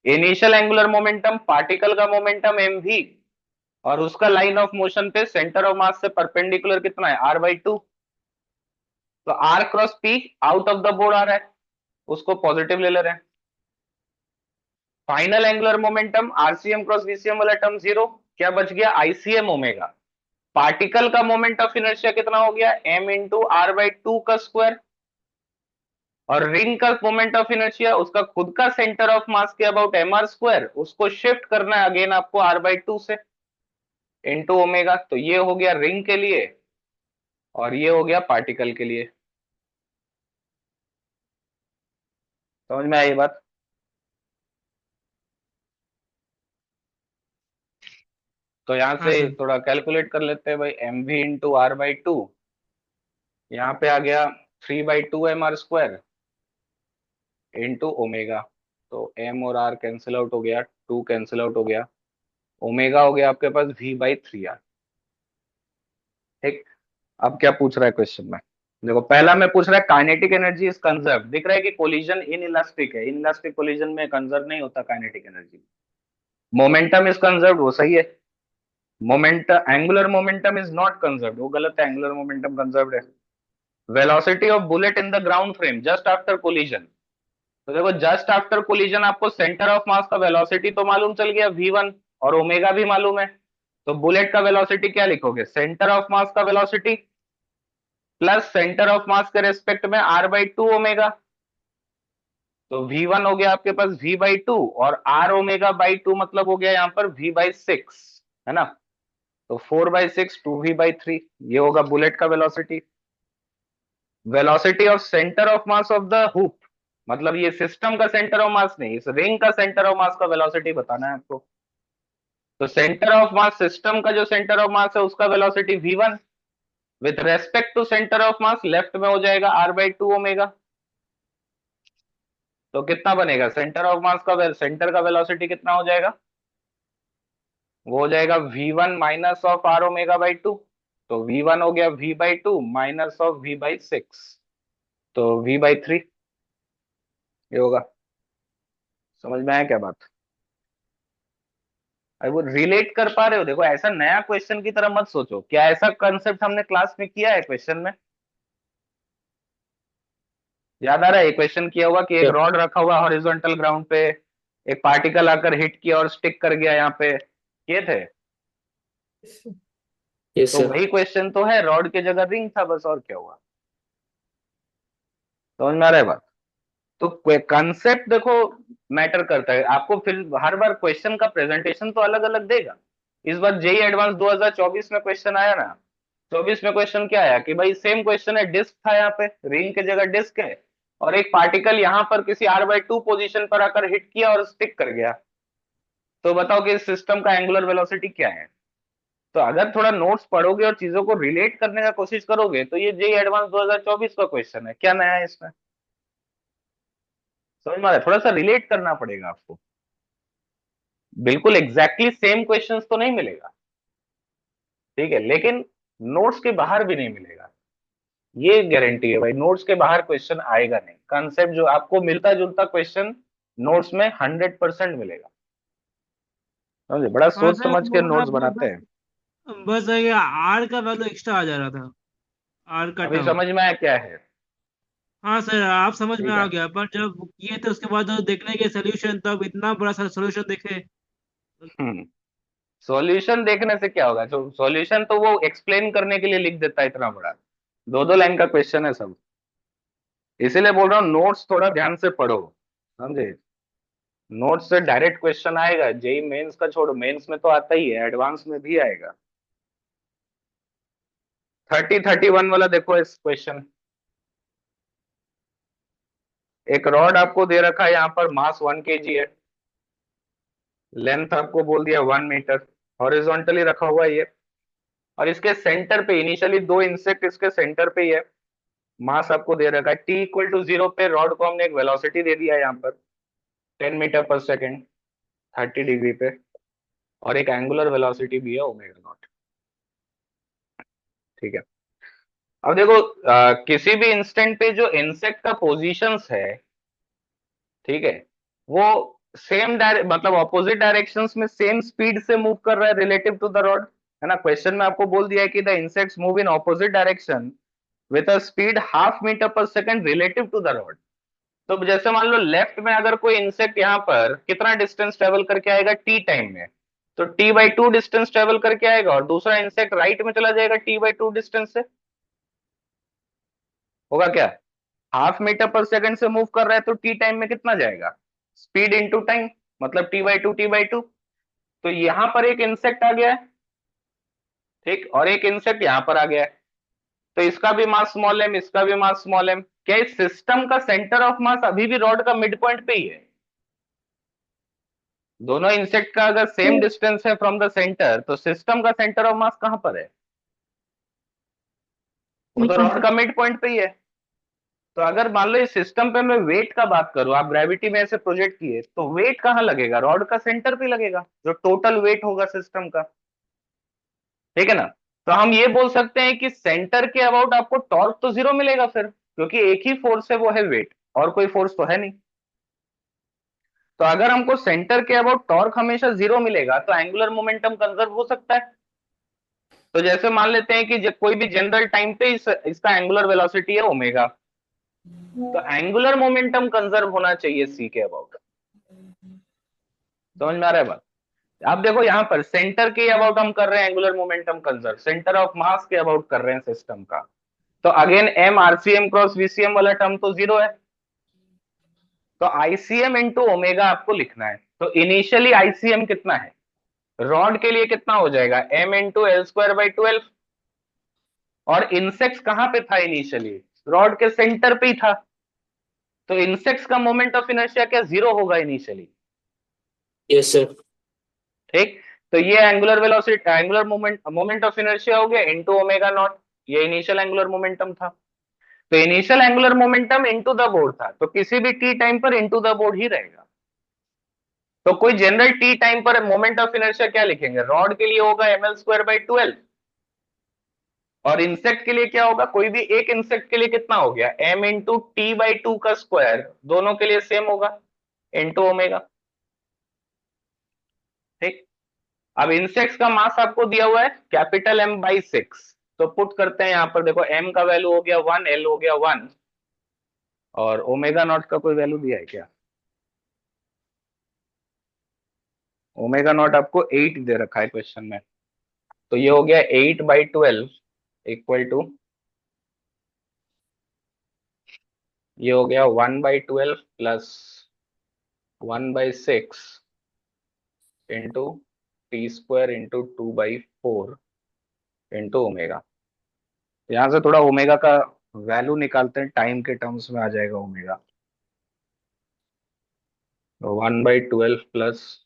इनिशियल एंगुलर मोमेंटम, पार्टिकल का मोमेंटम एम वी और उसका लाइन ऑफ मोशन पे सेंटर ऑफ मास से परपेंडिकुलर कितना है आर बाई टू, तो R cross P out of the board आ रहा है, उसको पॉजिटिव ले रहे हैं। Final angular momentum RCM cross VCM वाला टर्म 0, क्या बच गया आईसीएम ओमेगा, पार्टिकल का मोमेंट ऑफ इनर्शिया कितना हो गया m into R by two का स्क्वायर, और रिंग का मोमेंट ऑफ इनर्शिया उसका खुद का सेंटर ऑफ मास के अबाउट एम आर स्क्वायर, उसको शिफ्ट करना है अगेन आपको आर बाई टू से इंटू ओमेगा, तो ये हो गया रिंग के लिए और ये हो गया पार्टिकल के लिए। समझ में आई ये बात, तो यहाँ हाँ से सर। थोड़ा कैलकुलेट कर लेते हैं भाई, mv इंटू r/2, यहाँ पे आ गया 3/2 mr² इंटू ओमेगा। तो m और r कैंसिल आउट हो गया, 2 कैंसिल आउट हो गया, ओमेगा हो गया आपके पास v/3r। ठीक। अब क्या पूछ रहा है क्वेश्चन में? देखो पहला में पूछ रहा है काइनेटिक एनर्जी इज कंजर्व। दिख रहा है कि कोलिजन इन इलास्टिक है, इन इलास्टिक कोलिजन में कंजर्व नहीं होता kinetic energy. Momentum is conserve, वो सही है। Angular momentum is not conserve, वो गलत है, एंगुलर मोमेंटम कंजर्व है। Velocity of bullet in the ground frame just after collision. तो देखो जस्ट आफ्टर कोलिजन आपको सेंटर ऑफ मास का वेलोसिटी तो मालूम चल गया v1, और ओमेगा भी मालूम है। तो बुलेट का वेलोसिटी क्या लिखोगे? सेंटर ऑफ मास का velocity plus centre of mass के रेस्पेक्ट में r/2 ओमेगा। तो v1 हो गया आपके पास v/2, और r ओमेगा बाई 2 मतलब हो गया यहाँ पर v/6, है ना। तो 4/6 2v/3, ये होगा बुलेट का velocity. Velocity of centre of mass of the hoop, मतलब ये सिस्टम का सेंटर ऑफ मास नहीं, इस रिंग का सेंटर ऑफ मास का वेलोसिटी बताना है आपको। तो सेंटर ऑफ मास सिस्टम का जो सेंटर ऑफ मास है उसका velocity v1 with respect to centre of mass left में हो जाएगा r/2 ओमेगा। तो कितना बनेगा सेंटर ऑफ मास का सेंटर का वेलोसिटी कितना हो जाएगा? वो हो जाएगा v1 minus of r omega by 2। तो v1 हो गया v/2 माइनस ऑफ v/6, तो v/3 ये होगा। समझ में आया क्या बात? अरे वो रिलेट कर पा रहे हो? देखो ऐसा नया क्वेश्चन की तरह मत सोचो, क्या ऐसा कंसेप्ट हमने क्लास में किया है क्वेश्चन में? याद आ रहा है? क्वेश्चन किया हुआ कि एक रॉड रखा हुआ हॉरिजॉन्टल ग्राउंड पे, एक पार्टिकल आकर हिट किया और स्टिक कर गया यहाँ पे, किए थे? यस तो सर। वही क्वेश्चन तो है, रॉड के जगह रिंग था बस, और क्या हुआ? समझ में आ रहा है बात? तो कंसेप्ट देखो मैटर करता है आपको, फिर हर बार क्वेश्चन का प्रेजेंटेशन तो अलग अलग देगा। इस बार जेई एडवांस 2024 में क्वेश्चन आया ना, 24 में क्वेश्चन क्या आया कि भाई सेम क्वेश्चन है, डिस्क था यहाँ पे, रिंग की जगह डिस्क है, और एक पार्टिकल यहाँ पर किसी r/2 पोजीशन पर आकर हिट किया और स्टिक कर गया। तो बताओ कि इस सिस्टम का एंगुलर वेलोसिटी क्या है? तो अगर थोड़ा नोट्स पढ़ोगे और चीजों को रिलेट करने का कोशिश करोगे तो ये जेई एडवांस 2024 का क्वेश्चन है, क्या नया है इसमें? समझ में आ रहा है? थोड़ा सा रिलेट करना पड़ेगा आपको, बिल्कुल एग्जैक्टली सेम क्वेश्चंस तो नहीं मिलेगा, ठीक है, लेकिन नोट्स के बाहर भी नहीं मिलेगा, ये गारंटी है भाई। नोट्स के बाहर क्वेश्चन आएगा नहीं, कंसेप्ट जो आपको मिलता जुलता क्वेश्चन नोट्स में 100% मिलेगा। समझे? बड़ा हाँ सोच सर, समझ के वो नोट्स बनाते हैं। बस ये आर का वैल्यू एक्स्ट्रा आ जा रहा था, आर का अभी टर्म। समझ में आया क्या है? हाँ सर, आप समझ में ठीक आ है। गया, पर जब किए थे उसके बाद देखने के सोल्यूशन, तब इतना बड़ा सा सोल्यूशन देखे। हम्म। सॉल्यूशन देखने से क्या होगा? जो सॉल्यूशन तो वो एक्सप्लेन करने के लिए लिख देता है इतना बड़ा, 2-2 लाइन का क्वेश्चन है सब। इसीलिए बोल रहा हूँ नोट्स थोड़ा ध्यान से पढ़ो, समझे? नोट्स से डायरेक्ट क्वेश्चन आएगा, जेई मेंस का छोड़ो, मेंस में तो आता ही है, एडवांस में भी आएगा। 30-31 वाला देखो इस क्वेश्चन। एक रॉड आपको दे रखा है यहाँ पर, मास 1 kg है, लेंथ आपको बोल दिया 1 मीटर, हॉरिजॉन्टली रखा हुआ है ये, और इसके सेंटर पे इनिशियली 2 इंसेक्ट इसके सेंटर पे ही है। मास आपको दे रखा है t=0 पे, रॉड को हमने एक वेलोसिटी दे दिया है यहाँ पर 10 मीटर पर सेकेंड 30 डिग्री पे, और एक एंगुलर वेलोसिटी भी है ओमेगा नॉट। ठीक है। अब देखो किसी भी इंस्टेंट पे जो इंसेक्ट का पोजीशंस है, ठीक है, वो सेम मतलब ऑपोजिट डायरेक्शंस में सेम स्पीड से मूव कर रहा है रिलेटिव टू द रॉड, है ना। क्वेश्चन में आपको बोल दिया है कि the insects move in opposite direction with a speed ½ metre per second relative to the rod. तो जैसे मान लो लेफ्ट में अगर कोई इंसेक्ट यहाँ पर कितना डिस्टेंस ट्रेवल करके आएगा t टाइम में, तो t/2 डिस्टेंस ट्रेवल करके आएगा, और दूसरा इंसेक्ट राइट में चला जाएगा t/2 डिस्टेंस से, होगा क्या? ½ मीटर पर सेकंड से मूव कर रहा है तो t टाइम में कितना जाएगा? स्पीड इंटू टाइम, मतलब t/2 तो यहां पर एक इंसेक्ट आ गया है, ठीक, और एक इंसेक्ट यहां पर आ गया है, तो इसका भी मास स्मॉल m, इसका भी मास स्मॉल m। क्या इस सिस्टम का सेंटर ऑफ मास अभी भी रॉड का मिड पॉइंट पे ही है? दोनों इंसेक्ट का अगर सेम डिस्टेंस है फ्रॉम द सेंटर, तो सिस्टम का सेंटर ऑफ मास कहां पर है? वो तो रॉड का मिड पॉइंट पे ही है। तो अगर मान लो इस सिस्टम पे मैं वेट का बात करूं, आप ग्रेविटी में ऐसे प्रोजेक्ट किए, तो वेट कहां लगेगा? रॉड का सेंटर पे लगेगा, जो टोटल वेट होगा सिस्टम का, ठीक है ना? तो हम ये बोल सकते हैं कि सेंटर के अबाउट आपको टॉर्क तो जीरो मिलेगा फिर, क्योंकि एक ही फोर्स है, वो है वेट, और कोई फोर्स तो है नहीं। तो अगर हमको सेंटर के अबाउट टॉर्क हमेशा जीरो मिलेगा, तो एंगुलर मोमेंटम कंजर्व हो सकता है। तो जैसे मान लेते हैं कि कोई भी जनरल टाइम पे इसका एंगुलर वेलोसिटी है ओमेगा, तो एंगुलर मोमेंटम कंजर्व होना चाहिए सी के अबाउट। समझ में आ रहा है बात? आप देखो यहां पर सेंटर के अबाउट हम कर रहे हैं angular momentum conserve, centre of mass के अबाउट कर रहे हैं सिस्टम का। तो अगेन एम आरसीएम क्रॉस वीसीएम वाला टर्म तो जीरो है, तो आईसीएम इंटू ओमेगा आपको लिखना है। तो इनिशियली आईसीएम कितना है? रॉड के लिए कितना हो जाएगा? M into L square by 12। और इंसेक्ट्स कहां पे था इनिशियली? रॉड के सेंटर पे ही था। तो इंसेक्ट्स का मोमेंट ऑफ इनर्शिया क्या जीरो होगा इनिशियली? Yes sir. ठीक। तो ये angular velocity, angular moment of inertia हो गया इनटू ओमेगा नॉट। ये इनिशियल एंगुलर मोमेंटम था। तो initial angular momentum into the board था, तो किसी भी टी टाइम पर इनटू द बोर्ड ही रहेगा। तो कोई जनरल टी टाइम पर मोमेंट ऑफ इनर्शिया क्या लिखेंगे? रॉड के लिए होगा एम एल स्क्वायर बाई 12, और इंसेक्ट के लिए क्या होगा? कोई भी एक इंसेक्ट के लिए कितना हो गया? एम इंटू टी बाई 2 का स्क्वायर, दोनों के लिए सेम होगा, इंटू ओमेगा। ठीक। अब इंसेक्ट्स का मास आपको दिया हुआ है कैपिटल एम बाई 6, तो पुट करते हैं यहां पर। देखो एम का वैल्यू हो गया 1, एल हो गया 1, और ओमेगा नॉट का कोई वैल्यू दिया है क्या? ओमेगा नॉट आपको 8 दे रखा है क्वेश्चन में। तो ये हो गया 8/12 इक्वल टू, ये हो गया 1/12 plus 1/6 into T square into 2/4 into omega. यहां से थोड़ा ओमेगा का वैल्यू निकालते हैं, टाइम के टर्म्स में आ जाएगा ओमेगा। 1/12 प्लस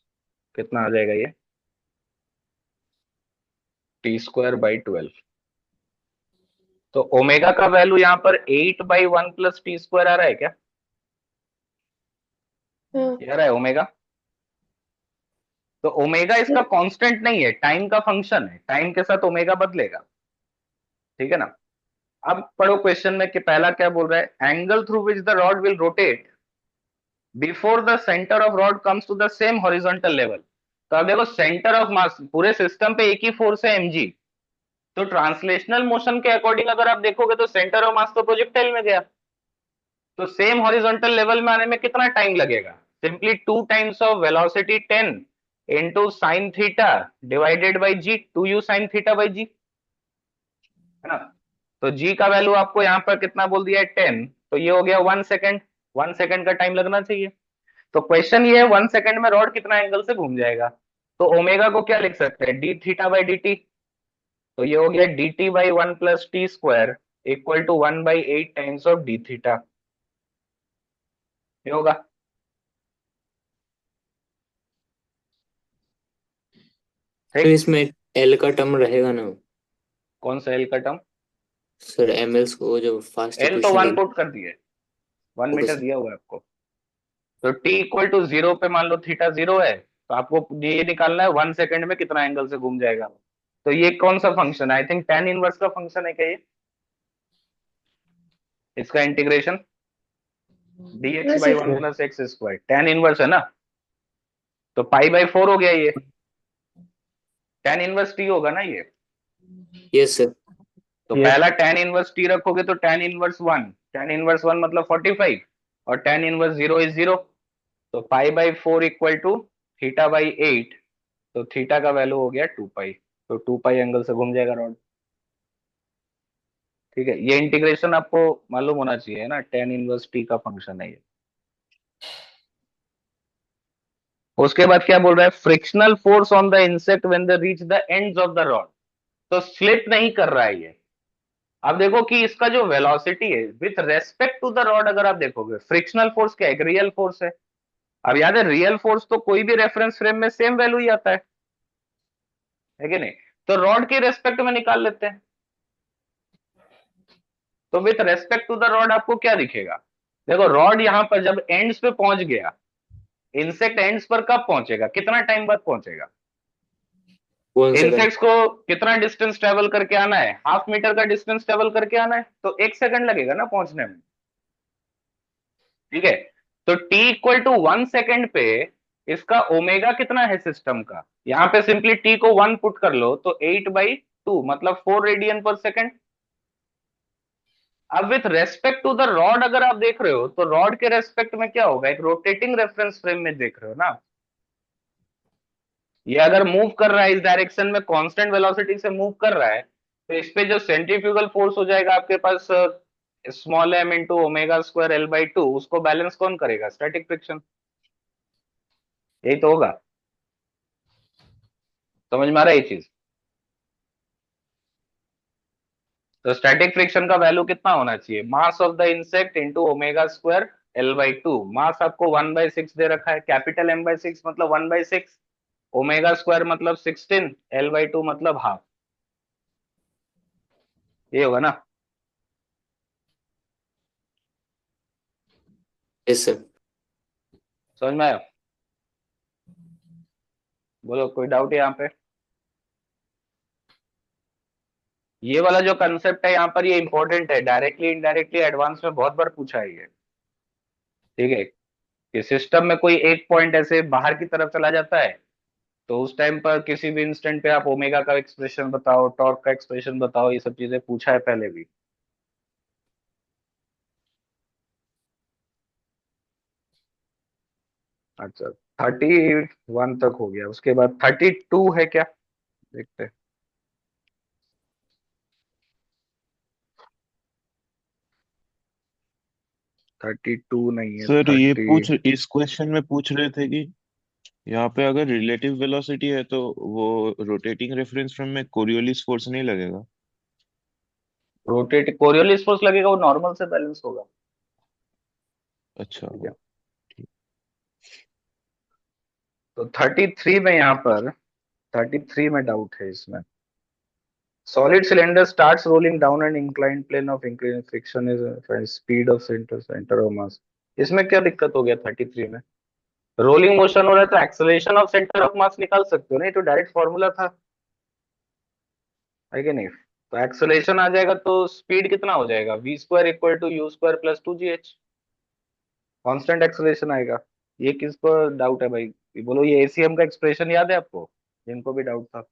कितना आ जाएगा ये? T square by 12। तो ओमेगा का वैल्यू यहाँ पर 8/1 प्लस टी स्क्वायर आ रहा है क्या? आ रहा है ओमेगा। तो ओमेगा इसका कांस्टेंट नहीं है, टाइम का फंक्शन है, टाइम के साथ ओमेगा बदलेगा, ठीक है ना? अब पढ़ो क्वेश्चन में कि पहला क्या बोल रहा है? Angle through which the rod will rotate before the centre of rod comes to the same horizontal level. तो अब देखो सेंटर ऑफ मास, पूरे सिस्टम पे एक ही फोर्स है mg, तो ट्रांसलेशनल मोशन के अकॉर्डिंग अगर आप देखोगे तो सेंटर ऑफ मास तो प्रोजेक्टाइल में गया, तो सेम हॉरिजॉन्टल लेवल में आने में कितना टाइम लगेगा? Simply 2 times of velocity 10 into sine theta divided by G, 2u sine theta by G, है ना? तो g का वैल्यू आपको यहाँ पर कितना बोल दिया है? 10। तो ये हो गया 1 सेकेंड, 1 सेकेंड का टाइम लगना चाहिए। तो क्वेश्चन ये है 1 सेकेंड में रॉड कितना एंगल से घूम जाएगा? तो ओमेगा को क्या लिख सकते हैं? D theta by D T. तो ये हो गया D T by 1 plus T square equal to 1/8 times of D theta. ये होगा। तो ठीक। इसमें एल का टर्म रहेगा ना? कौन सा एल का टर्म? सर एमएल्स को जो फास्ट एल तो इक्वेशन 1 पुट कर दिए, 1 ओके मीटर सर। दिया हुआ है आपको। तो टी इक्वल टू 0 पे मान लो थीटा 0 है, तो आपको ये निकालना है 1 सेकेंड में कितना एंगल से घूम जाएगा। तो ये कौन सा फंक्शन है? आई थिंक tan इनवर्स का फंक्शन है क्या ये? इसका integration dx by 1 plus x square, tan inverse है ना? तो π/4 हो गया ये, tan इनवर्स t होगा ना ये। Yes sir. तो पहला tan इनवर्स t रखोगे तो tan इनवर्स 1, tan इनवर्स 1 मतलब 45, और tan इनवर्स 0 इज 0। तो π/4 इक्वल टू थीटा बाई 8, तो थीटा का वैल्यू हो गया 2π। तो 2π एंगल से घूम जाएगा रॉड। ठीक है, ये इंटीग्रेशन आपको मालूम होना चाहिए ना, tan इनवर्स t का फंक्शन है ये। उसके बाद क्या बोल रहा है? Frictional force on the insect when they reach the ends of the rod. तो स्लिप नहीं कर रहा है ये। अब देखो कि इसका जो वेलोसिटी है with respect to the rod, अगर आप देखोगे फ्रिक्शनल फोर्स क्या है? एक रियल फोर्स है। अब याद है रियल फोर्स तो कोई भी रेफरेंस फ्रेम में सेम वैल्यू ही आता है कि नहीं? तो रॉड के रेस्पेक्ट में निकाल लेते हैं। तो with respect to the rod आपको क्या दिखेगा? देखो रॉड यहां पर जब एंड्स पे पहुंच गया, इंसेक्ट एंड्स पर कब पहुंचेगा, कितना टाइम बाद पहुंचेगा? 1 सेकंड। इंसेक्ट्स को कितना डिस्टेंस ट्रेवल करके आना है? हाफ मीटर का डिस्टेंस ट्रेवल करके आना है, तो 1 सेकंड लगेगा ना पहुंचने में। ठीक है, तो t इक्वल टू 1 सेकेंड पे इसका ओमेगा कितना है सिस्टम का? यहां पे सिंपली t को 1 पुट कर लो तो 8/2 मतलब 4 रेडियन पर सेकेंड। अब with respect to the rod अगर आप देख रहे हो तो रॉड के रेस्पेक्ट में क्या होगा? एक रोटेटिंग रेफरेंस फ्रेम में देख रहे हो ना, ये अगर मूव कर रहा है इस डायरेक्शन में, कांस्टेंट वेलोसिटी से मूव कर रहा है, तो इस पे जो सेंट्रीफ्यूगल फोर्स हो जाएगा आपके पास small m into omega square L/2, उसको बैलेंस कौन करेगा? Static friction. यही तो होगा। समझ में आ रहा है ये चीज? तो स्टैटिक फ्रिक्शन का वैल्यू कितना होना चाहिए? मास of the insect into omega square L/2। मास आपको 1/6 दे रखा है, कैपिटल M/6 मतलब 1/6, ओमेगा स्क्वायर मतलब 16, L/2 मतलब हाफ। ये होगा ना? Yes sir. समझ में आया? बोलो कोई डाउट है यहाँ पे? ये वाला जो कंसेप्ट है यहाँ पर ये इंपॉर्टेंट है, डायरेक्टली इनडायरेक्टली एडवांस में बहुत बार पूछा है ये। ठीक है, कि सिस्टम में कोई एक पॉइंट ऐसे बाहर की तरफ चला जाता है, तो उस टाइम पर किसी भी इंस्टेंट पे आप ओमेगा का एक्सप्रेशन बताओ, टॉर्क का एक्सप्रेशन बताओ, ये सब चीजें पूछा है पहले भी। अच्छा, 31 तक हो गया, उसके बाद 32 है क्या? देखते हैं। 32 नहीं है, सर ये 30। इस क्वेश्चन में पूछ रहे थे कि यहाँ पे अगर रिलेटिव वेलोसिटी है तो वो रोटेटिंग रेफरेंस फ्रेम में कोरियोलिस फोर्स नहीं लगेगा? रोटेट कोरियोलिस फोर्स लगेगा, वो नॉर्मल से बैलेंस होगा। अच्छा। ठीक है, तो 33 में यहाँ पर 33 में डाउट है इसमें। Solid cylinder starts rolling down an inclined plane of inclined friction is speed of center of mass। इसमें क्या दिक्कत हो गया 33 में? रोलिंग मोशन हो रहा है तो एक्सेलरेशन ऑफ सेंटर ऑफ मास निकाल सकते हो, नहीं तो डायरेक्ट फॉर्मूला था, है कि नहीं? तो एक्सेलरेशन आ जाएगा तो स्पीड कितना हो जाएगा? v² equal to u² plus 2gh। Constant acceleration आएगा। ये किसको डाउट है भाई? ये बोलो, ये एसीएम का एक्सप्रेशन याद है आपको, जिनको भी डाउट था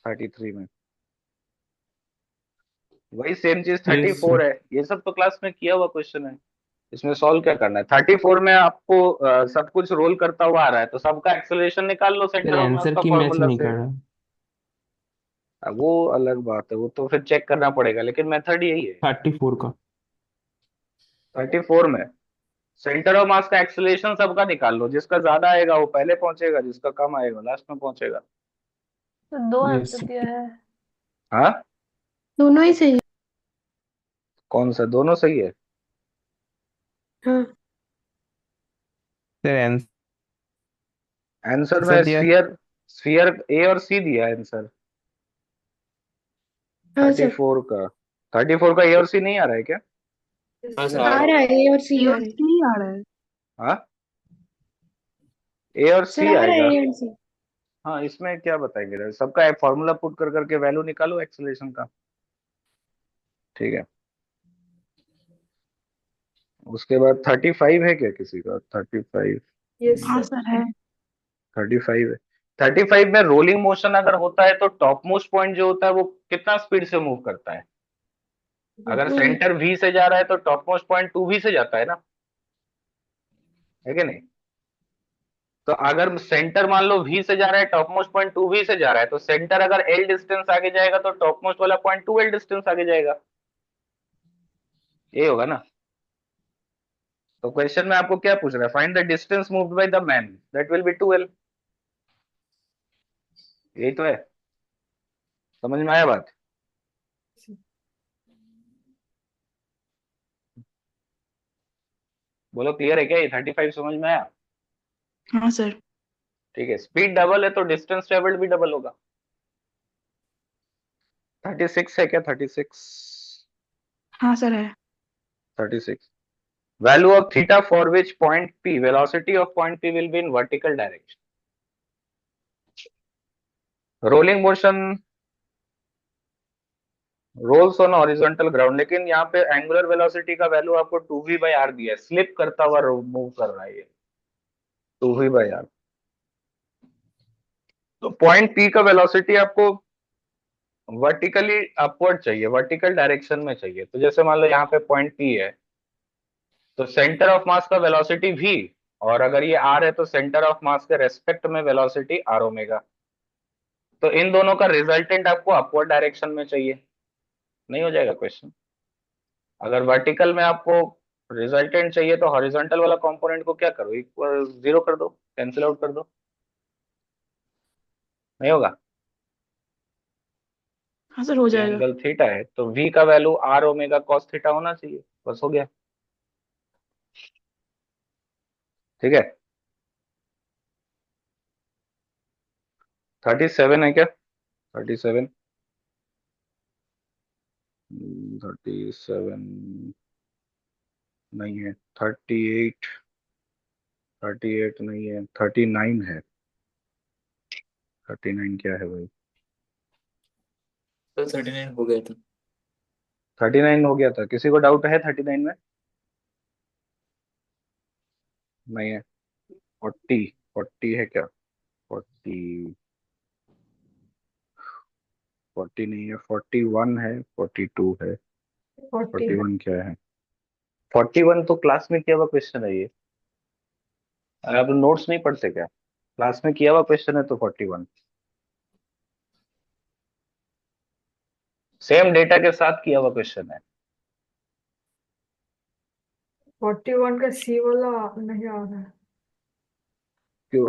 33 में? वही सेम चीज यस 34 सर। है, ये सब तो क्लास में किया हुआ क्वेश्चन है। इसमें सॉल्व क्या करना है? 34 में आपको सब कुछ रोल करता हुआ आ रहा है, तो सबका एक्सेलरेशन निकाल लो sir centre of mass answer का की मैच फॉर्मूला नहीं से। कर रहा। अब वो अलग बात है, वो तो फिर चेक करना पड़ेगा, लेकिन मेथड यही है। 34 का। 34 में सेंटर ऑफ मास का एक्सेलरेशन सबका निकाल लो, जिसका ज्यादा आएगा वो पहले पहुंचेगा, जिसका कम आएगा लास्ट में पहुंचेगा। तो दो यस आंसर सर। दिया है। हाँ, दोनों ही सही। कौन सा दोनों सही है? हाँ। सर आंसर आंसर में दिया। स्फीयर, स्फीयर ए और सी दिया है आंसर। हाँ थर्टी सर। फोर का 34 का ए और सी नहीं आ रहा है क्या? हाँ सर आ आ रहा रहा है। है, ए और सी आ रहा है। सी आ रहा है। हाँ, ए और सर सी आ रहा आएगा। है, ए और सी। हाँ, इसमें क्या बताएंगे, सबका एक फॉर्मूला पुट कर करके वैल्यू निकालो एक्सेलरेशन का। ठीक है, उसके बाद 35 है क्या किसी का? 35, यस हाँ सर। सर है। 35 है। 35 में रोलिंग मोशन अगर होता है तो टॉप मोस्ट पॉइंट जो होता है वो कितना स्पीड से मूव करता है? अगर 2v। सेंटर वी से जा रहा है तो टॉप मोस्ट पॉइंट 2v से जाता है ना, है कि नहीं? तो अगर सेंटर मान लो v से जा रहा है, टॉप मोस्ट पॉइंट 2v से जा रहा है, तो सेंटर अगर l डिस्टेंस आगे जाएगा तो टॉप मोस्ट वाला पॉइंट 2l डिस्टेंस आगे जाएगा। ये होगा ना? तो क्वेश्चन में आपको क्या पूछ रहा है? Find the distance moved by the man, that will be 2l। यही तो है। समझ में आया बात? बोलो क्लियर है क्या? ये 35 समझ में आया? हाँ सर। ठीक है, स्पीड डबल है तो डिस्टेंस ट्रेवल्ड भी डबल होगा। 36 है क्या? 36? हाँ सर है। 36। Value of theta for which point P, velocity of point P will be in vertical direction. Rolling motion rolls on horizontal ground, लेकिन यहाँ पे एंगुलर वेलोसिटी का वैल्यू आपको 2v/r दिया है, स्लिप करता हुआ मूव कर रहा है ये 2v/r। तो पॉइंट P का वेलोसिटी आपको वर्टिकली अपवर्ड चाहिए, वर्टिकल डायरेक्शन में चाहिए। तो जैसे मान लो यहाँ पे पॉइंट P है, तो सेंटर ऑफ मास का वेलोसिटी v, और अगर ये r है तो सेंटर ऑफ मास के रेस्पेक्ट में वेलोसिटी r ओमेगा। तो इन दोनों का रिजल्टेंट आपको अपवर्ड डायरेक्शन में चाहिए। नहीं हो जाएगा क्वेश्चन? अगर वर्टिकल में आपको रिजल्टेंट चाहिए तो हॉरिजॉन्टल वाला कंपोनेंट को क्या करो, इक्वल 0 कर दो, कैंसिल आउट कर दो। नहीं होगा? हाँ सर हो ये जाएगा। एंगल थीटा है तो v का value r omega cos theta होना चाहिए, बस हो गया। ठीक है, 37 है क्या? 37, 37 नहीं है, 38, 38 नहीं है, 39 है। 39 क्या है भाई? तो 39 हो गया था। 39 हो गया था, किसी को डाउट है 39 में? नहीं है। 40, 40 है क्या? 40, 40 नहीं है, 41 है, 42 है, 41 क्या है? 41 तो क्लास में किया हुआ क्वेश्चन है ये। अरे आप नोट्स नहीं पढ़ते क्या? क्लास में किया हुआ क्वेश्चन है तो 41 सेम डेटा के साथ किया हुआ क्वेश्चन है। 41 का सी वाला नहीं आ रहा है।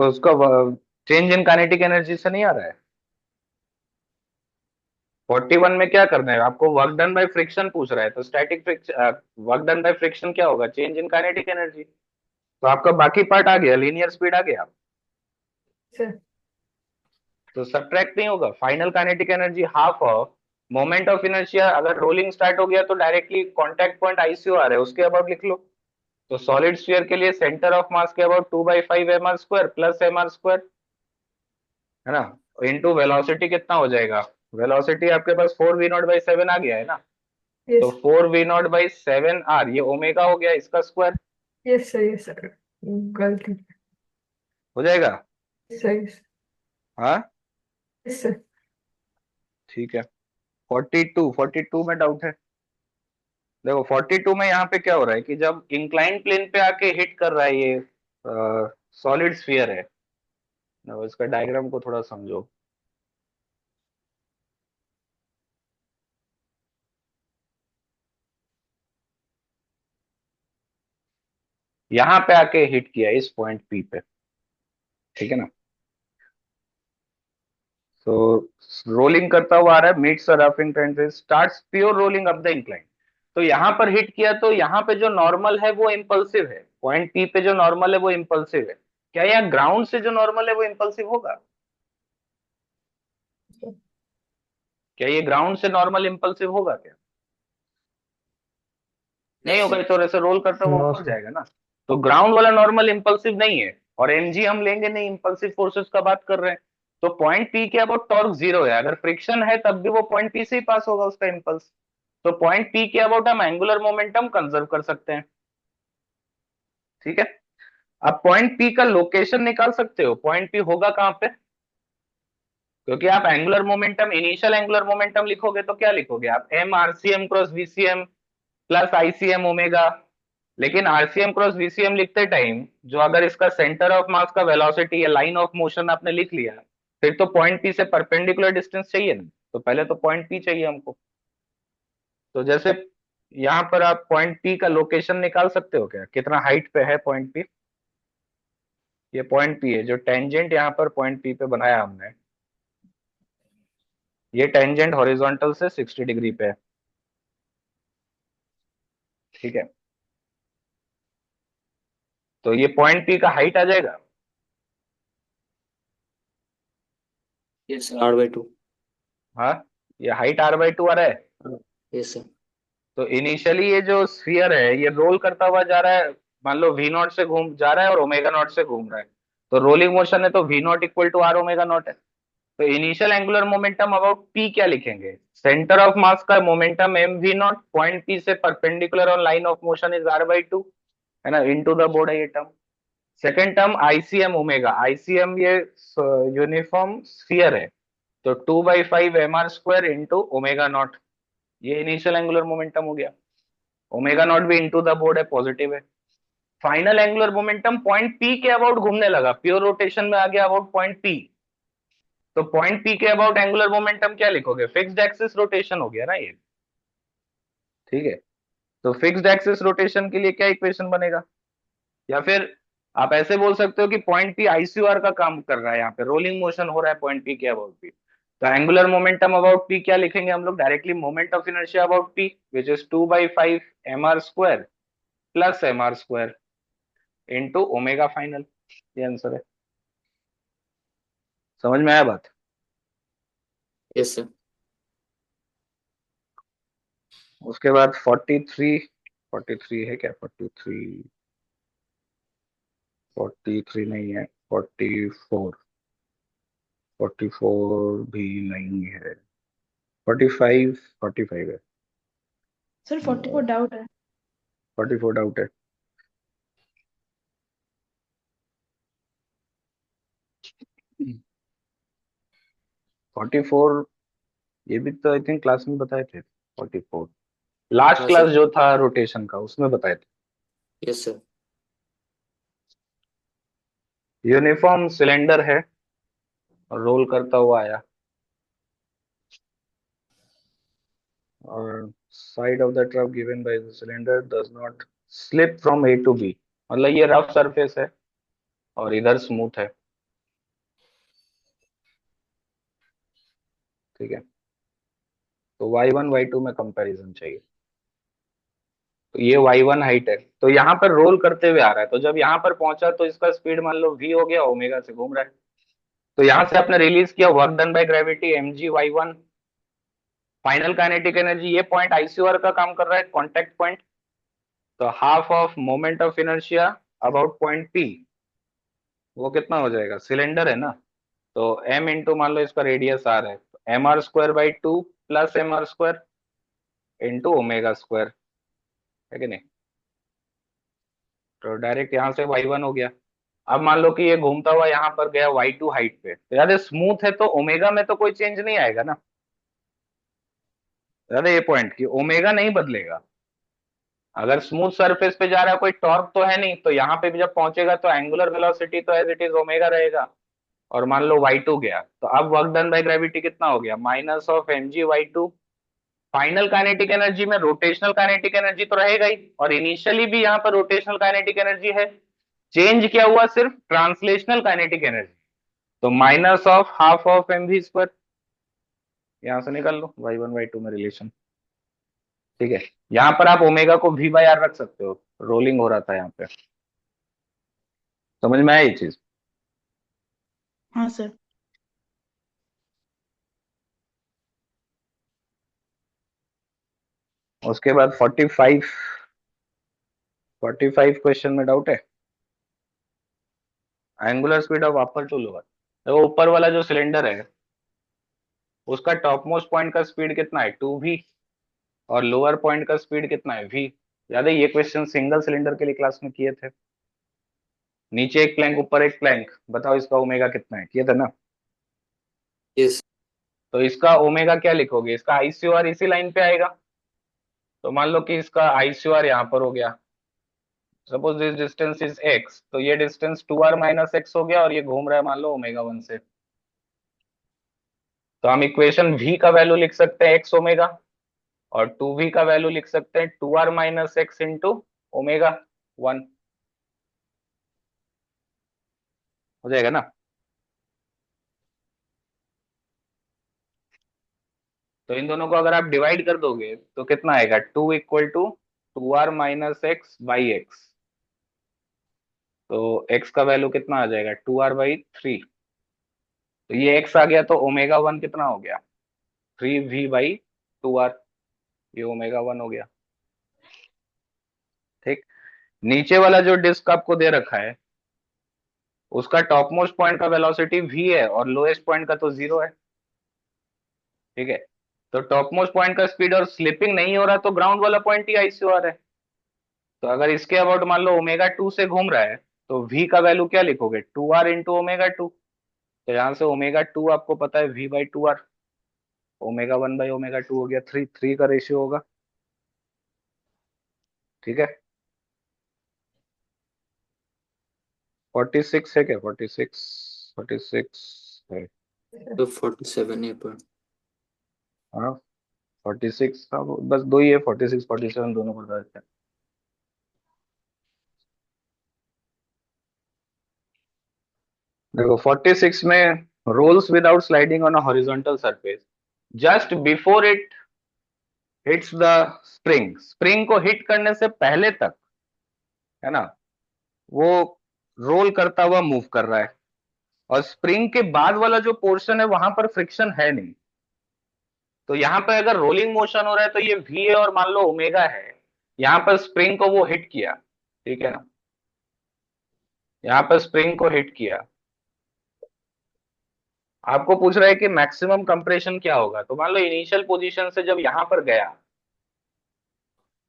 उसका चेंज इन काइनेटिक एनर्जी से नहीं आ रहा है। 41 में क्या करना है आपको? वर्क डन बाय फ्रिक्शन पूछ रहा है, तो static friction, work done by friction क्या होगा? Change in kinetic energy. तो आपका बाकी पार्ट आ गया, लीनियर स्पीड आ गया, सर तो सब्ट्रैक्ट नहीं होगा। Final kinetic energy half of moment of inertia. अगर रोलिंग स्टार्ट हो गया तो डायरेक्टली कांटेक्ट पॉइंट आईसीओ आ रहा है, उसके अबाउट लिख लो। तो सॉलिड स्फीयर के लिए सेंटर ऑफ मास के अबाउट 2/5 mr² प्लस mr², है ना, इनटू वेलोसिटी कितना हो जाएगा? वेलोसिटी आपके पास 4v0/7 आ गया है ना, तो यस 4v0/7r, ये ओमेगा हो गया, इसका स्क्वायर यस सर गलती हो जाएगा। सही हाँ यस सर। ठीक है। 42 में डाउट है? देखो 42 में यहाँ पे क्या हो रहा है कि जब इंक्लाइन प्लेन पे आके हिट कर रहा है ये सॉलिड स्फीयर है ना, इसका डायग्राम को थोड़ा समझो। यहाँ पे आके हिट किया इस पॉइंट पी पे, ठीक है ना। तो रोलिंग करता हुआ आ रहा है, meets roughing trend, starts pure rolling up the incline. तो यहाँ पर हिट किया तो यहाँ पे जो नॉर्मल है वो इम्पल्सिव है, पॉइंट पी पे जो नॉर्मल है वो इम्पल्सिव है। क्या यहाँ ग्राउंड से जो नॉर्मल है वो इम्पल्सिव होगा? क्या ये ग्राउंड से नॉर्मल इम्पल्सिव होगा क्या? नहीं होगा, तो ऐसे रोल करता हुआ नो ऊपर सर। जाएगा ना। तो ग्राउंड वाला नॉर्मल इम्पल्सिव नहीं है, और एमजी हम लेंगे नहीं, इम्पल्सिव फोर्सेस का बात कर रहे हैं। तो पॉइंट पी के अबाउट टॉर्क 0 है, अगर फ्रिक्शन है तब भी वो पॉइंट पी से ही पास होगा उसका इम्पल्स। तो पॉइंट पी के अबाउट हम एंगुलर मोमेंटम कंजर्व कर सकते हैं। ठीक है, अब पॉइंट पी का लोकेशन निकाल सकते हो, पॉइंट पी होगा कहां पे? क्योंकि आप angular momentum, initial angular momentum लिखोगे तो क्या लिखोगे आप? M RCM cross VCM plus ICM omega. लेकिन आरसीएम क्रॉस वीसीएम लिखते टाइम जो अगर इसका सेंटर ऑफ मास का वेलोसिटी या लाइन ऑफ मोशन आपने लिख लिया, फिर तो पॉइंट पी से परपेंडिकुलर डिस्टेंस चाहिए ना, तो पहले तो पॉइंट पी चाहिए हमको। तो जैसे यहाँ पर आप पॉइंट पी का लोकेशन निकाल सकते हो क्या, कितना हाइट पे है पॉइंट पी? ये पॉइंट पी है, जो टेंजेंट यहाँ पर पॉइंट पी पे बनाया हमने, ये टेंजेंट हॉरिजॉन्टल से 60 डिग्री पे है। ठीक है, तो ये पॉइंट पी का हाइट आ जाएगा। Yes, sir. R/2. हाँ, ये हाइट r/2 आ रहा है। Yes, sir. तो इनिशियली ये जो स्फीयर है ये रोल करता हुआ जा रहा है, मान लो v नॉट से घूम जा रहा है और ओमेगा नॉट से घूम रहा है, तो रोलिंग मोशन है तो v not equal to r omega not है। तो initial angular momentum about p क्या लिखेंगे, सेंटर ऑफ मास का momentum m v not point p से perpendicular on line of motion is r/2, है ना, इनटू द बोर्ड है ये term. Second term ICM omega, ICM ये यूनिफॉर्म स्फीयर है, तो 2/5 mr² इंटू ओमेगा नॉट, ये इनिशियल एंगुलर मोमेंटम हो गया। ओमेगा नॉट भी इंटू द बोर्ड है, पॉजिटिव है। Final angular momentum point P के अबाउट घूमने लगा, प्योर रोटेशन में आ गया अबाउट पॉइंट पी। तो पॉइंट पी के अबाउट एंगुलर मोमेंटम क्या लिखोगे, फिक्स्ड एक्सिस रोटेशन हो गया ना ये, ठीक है। तो फिक्स्ड एक्सिस रोटेशन के लिए क्या इक्वेशन बनेगा, या फिर आप ऐसे बोल सकते हो कि पॉइंट पी आईसीआर का काम कर रहा है, यहाँ पे रोलिंग मोशन हो रहा है पॉइंट पी के अबाउट पी। तो एंगुलर मोमेंटम अबाउट पी क्या लिखेंगे हम लोग directly, moment of inertia about P which is 2/5 mr² plus mr² into omega final, ये आंसर है। समझ में आया बात। Yes, sir. उसके बाद 43 है क्या, 43 नहीं है, 44 भी नहीं है, 45 है, सर 44 डाउट है। 44 डाउट है। हम्म। 44 ये भी तो आई थिंक क्लास में बताए थे, 44 लास्ट हाँ, क्लास sir. जो था रोटेशन का उसमें बताए थे। Yes, sir. यूनिफॉर्म सिलेंडर है और रोल करता हुआ आया, और side of the trough given by the cylinder does not slip from A to B, मतलब ये रफ सरफेस है और इधर स्मूथ है, ठीक है। तो y1 y2 में कंपैरिजन चाहिए। तो ये y1 हाइट है, तो यहाँ पर रोल करते हुए आ रहा है, तो जब यहाँ पर पहुंचा तो इसका स्पीड मान लो v हो गया, ओमेगा से घूम रहा है। तो यहाँ से आपने रिलीज किया work done by gravity mg y1, final kinetic energy, ये पॉइंट आईसीआर का काम कर रहा है, कांटेक्ट पॉइंट। तो half of moment of inertia about point P, वो कितना हो जाएगा, सिलेंडर है ना, तो m इंटू मान लो इसका रेडियस आर है, तो mr²/2 plus mr² into omega square, है कि नहीं। तो डायरेक्ट यहाँ से y1 हो गया। अब मान लो कि ये घूमता हुआ यहाँ पर गया y2 हाइट पे, तो यार स्मूथ है तो ओमेगा में तो कोई चेंज नहीं आएगा ना, यार ये पॉइंट कि ओमेगा नहीं बदलेगा। अगर स्मूथ सरफेस पे जा रहा है कोई टॉर्क तो है नहीं, तो यहाँ पे भी जब पहुंचेगा तो एंगुलर वेलोसिटी तो एज इट इज ओमेगा रहेगा। और मान लो y2 गया, तो अब वर्क डन बाय ग्रेविटी कितना हो गया, minus of mg y2। Final kinetic energy में रोटेशनल काइनेटिक एनर्जी तो रहेगा ही, और इनिशियली भी यहाँ पर रोटेशनल काइनेटिक एनर्जी है, चेंज क्या हुआ सिर्फ ट्रांसलेशनल काइनेटिक एनर्जी, तो minus of half of mv², यहां से निकाल लो y1 y2 में रिलेशन, ठीक है। यहाँ पर आप ओमेगा को v/r रख सकते हो, रोलिंग हो रहा था यहाँ पे। समझ में आया ये चीज। हाँ सर। उसके बाद 45 क्वेश्चन में डाउट है, angular speed of upper two lower. देखो ऊपर वाला जो सिलेंडर है उसका टॉप मोस्ट पॉइंट का स्पीड कितना है 2v, और लोअर पॉइंट का स्पीड कितना है v। याद है ये क्वेश्चन सिंगल सिलेंडर के लिए क्लास में किए थे, नीचे एक प्लैंक ऊपर एक प्लैंक, बताओ इसका ओमेगा कितना है, किए थे ना। Yes. तो इसका ओमेगा क्या लिखोगे, इसका आईसीआर इसी लाइन पे आएगा, तो मान लो कि इसका आईसीआर यहाँ पर हो गया, suppose this distance is x, तो ये डिस्टेंस 2r माइनस x हो गया, और ये घूम रहा है मान लो ओमेगा 1 से। तो हम इक्वेशन v का वैल्यू लिख सकते हैं x ओमेगा, और 2v का वैल्यू लिख सकते हैं 2r minus x into omega 1, हो जाएगा ना। तो इन दोनों को अगर आप डिवाइड कर दोगे तो कितना आएगा, 2 equal to 2r minus x by x, तो x का वैल्यू कितना आ जाएगा 2r/3। तो ये x आ गया तो ω1 कितना हो गया 3v/2r। ये ω1 हो गया। ठीक। नीचे वाला जो डिस्क आपको दे रखा है उसका टॉप मोस्ट पॉइंट का वेलोसिटी v है और लोएस्ट पॉइंट का तो 0 है। ठीक है। तो टॉप मोस्ट पॉइंट का स्पीड और स्लिपिंग नहीं हो रहा तो ग्राउंड वाला पॉइंट ही ICOR है। तो अगर इसके अबाउट मान लो ω2 से घूम रहा है तो v का वैल्यू क्या लिखोगे 2r इंटू ω2। तो यहां से ω2 आपको पता है v/2r। ω1/ω2 हो गया 3 3 का रेशियो होगा। ठीक है। 46 है क्या 46 46 है। तो 47 है पर हाँ 46 का बस दो ही है 46 47 दोनों बता देते हैं। देखो 46 में rolls without sliding on a horizontal surface just before it hits the spring. Spring को हिट करने से पहले तक है ना वो रोल करता हुआ मूव कर रहा है और स्प्रिंग के बाद वाला जो पोर्शन है वहां पर फ्रिक्शन है नहीं। तो यहाँ पे अगर रोलिंग मोशन हो रहा है तो ये v है और मान लो ओमेगा है। यहाँ पर स्प्रिंग को वो हिट किया। ठीक है ना। यहाँ पर स्प्रिंग को हिट किया। आपको पूछ रहा है कि मैक्सिमम कंप्रेशन क्या होगा। तो मान लो इनिशियल पोजीशन से जब यहां पर गया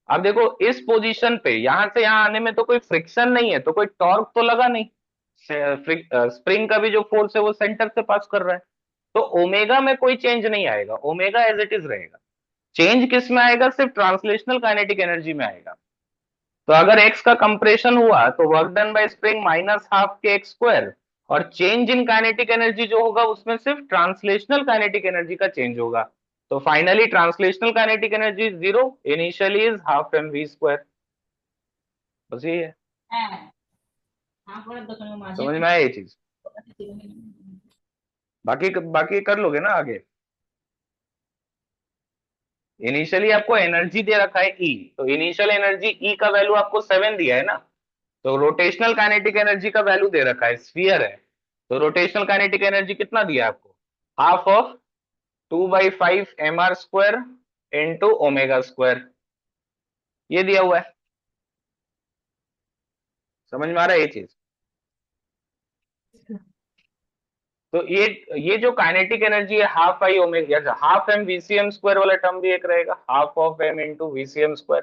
अब देखो इस पोजीशन पे यहां से यहां आने में तो कोई फ्रिक्शन नहीं है तो कोई टॉर्क तो लगा नहीं। स्प्रिंग का भी जो फोर्स है वो सेंटर से पास कर रहा है। तो ओमेगा में कोई चेंज नहीं आएगा। ओमेगा एज इट इज रहेगा। चेंज किस में आएगा सिर्फ ट्रांसलेशनल काइनेटिक एनर्जी में आएगा। तो अगर x का कंप्रेशन हुआ तो वर्क डन बाय स्प्रिंग -12 के x स्क्वायर और चेंज इन काइनेटिक एनर्जी जो होगा उसमें सिर्फ ट्रांसलेशनल काइनेटिक एनर्जी का चेंज होगा। तो finally translational kinetic energy 0 initially is half mv²। बस ये है। समझ में आया ये चीज। बाकी बाकी कर लोगे ना आगे। इनिशियली आपको एनर्जी दे रखा है E। तो इनिशियल एनर्जी E का वैल्यू आपको 7 दिया है ना। तो रोटेशनल काइनेटिक एनर्जी का वैल्यू दे रखा है स्फीयर है। तो रोटेशनल काइनेटिक एनर्जी कितना दिया आपको हाफ ऑफ 2/5 mr² इंटू ω²। ये दिया हुआ है। समझ में आ रहा है ये चीज। तो ये जो काइनेटिक एनर्जी है half I omega half m VCm² वाला टर्म भी एक रहेगा half of m into VCm²।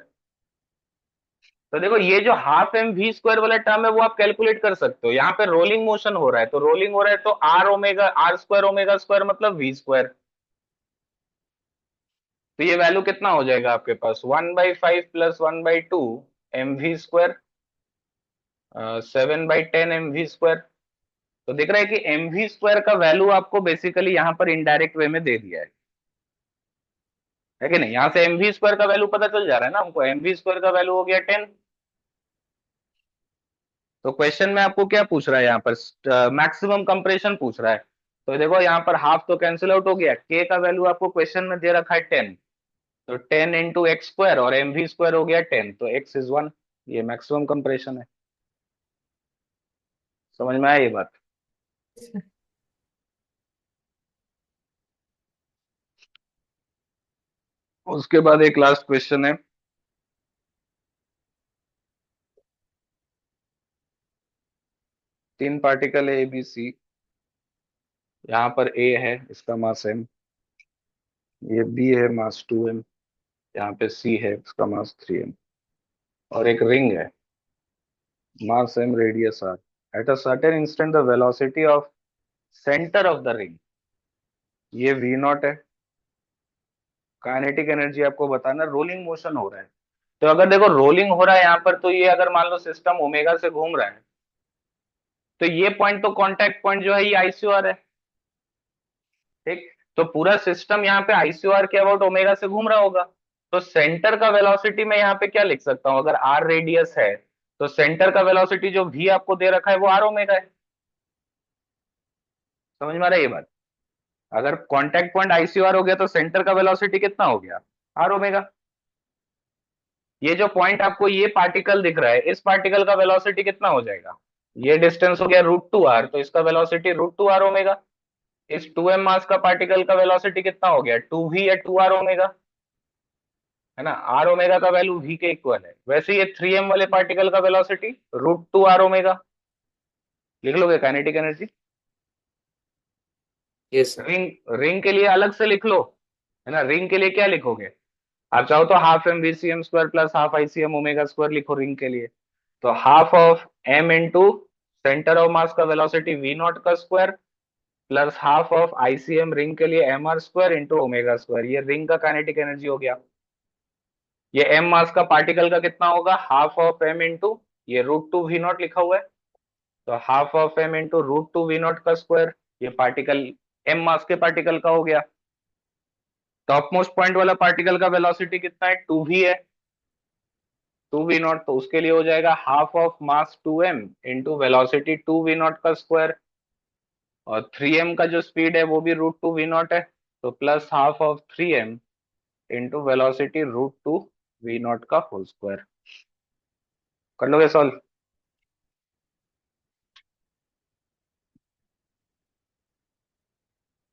तो देखो ये जो हाफ mv² वाला टर्म है वो आप कैलकुलेट कर सकते हो। यहाँ पे रोलिंग मोशन हो रहा है तो रोलिंग हो रहा है तो r² मतलब v²। तो ये वैल्यू कितना हो जाएगा आपके पास 1/5 + 1/2 mv²। 7/10 mv²। तो दिख रहा है कि mv² का वैल्यू आपको बेसिकली यहाँ पर इनडायरेक्ट वे में दे दिया है कि नहीं। यहाँ से mv² का वैल्यू पता चल जा रहा है ना हमको। mv² का वैल्यू हो गया 10। तो क्वेश्चन में आपको क्या पूछ रहा है यहाँ पर मैक्सिमम कंप्रेशन पूछ रहा है। तो देखो यहाँ पर हाफ तो कैंसिल आउट हो गया। k का वैल्यू आपको क्वेश्चन में दे रखा है 10। तो 10 इंटू x² और mv² हो गया 10 तो x इज 1। ये मैक्सिमम कंप्रेशन है। समझ में आया ये बात। उसके बाद एक लास्ट क्वेश्चन है। तीन पार्टिकल है ABC। यहाँ पर A है इसका मास m। ये B है मास 2m। यहाँ पे C है इसका मास 3m। और एक रिंग है mass m radius r। At a certain instant the velocity of center of the ring ये v0 है। काइनेटिक एनर्जी आपको बताना रोलिंग मोशन हो रहा है। तो अगर देखो रोलिंग हो रहा है यहाँ पर तो ये अगर मान लो सिस्टम ओमेगा से घूम रहा है तो ये पॉइंट तो कांटेक्ट पॉइंट जो है ये ICOR है। ठीक। तो पूरा सिस्टम यहाँ पे ICOR के अबाउट ओमेगा से घूम रहा होगा। तो सेंटर का वेलोसिटी मैं यहाँ पे क्या लिख सकता हूँ अगर r रेडियस है तो सेंटर का वेलोसिटी जो v आपको दे रखा है वो r ओमेगा है। समझ में आ रहा है ये बात। अगर कांटेक्ट पॉइंट ICOR हो गया तो सेंटर का वेलोसिटी कितना हो गया r ओमेगा। ये जो पॉइंट आपको ये पार्टिकल दिख रहा है इस पार्टिकल का वेलोसिटी कितना हो जाएगा ये डिस्टेंस हो गया √2r, तो इसका वेलोसिटी √2r ओमेगा। इस 2m मास का पार्टिकल का वेलोसिटी कितना हो गया, 2v या 2r ओमेगा, है ना। r ओमेगा का वैल्यू v के इक्वल है। वैसे ये 3m वाले पार्टिकल का वेलोसिटी √2r ओमेगा। लिख लोगे kinetic energy? Yes, sir. Ring के लिए अलग से लिख लो, है ना। रिंग के लिए क्या लिखोगे, आप चाहो तो half M V C M square plus half I C M omega square लिखो रिंग के लिए। तो half of m into centre of mass का वेलोसिटी v नॉट का square plus half of ICM ring के लिए mr square into omega square, ये ring का काइनेटिक एनर्जी हो गया। ये m मास का पार्टिकल का कितना होगा, हाफ ऑफ m इंटू ये √2v0 लिखा हुआ है, तो half of m into √2v0 का स्क्वायर, ये पार्टिकल m मास के पार्टिकल का हो गया। टॉप मोस्ट पॉइंट वाला पार्टिकल का वेलोसिटी कितना है, 2v है, 2v0, तो उसके लिए हो जाएगा half of mass 2m into velocity 2v0 का स्क्वायर, और 3m का जो स्पीड है वो भी √2v0 है, तो plus half of 3m into velocity √2v0 का होल स्क्वायर। कर लोगे सॉल्व?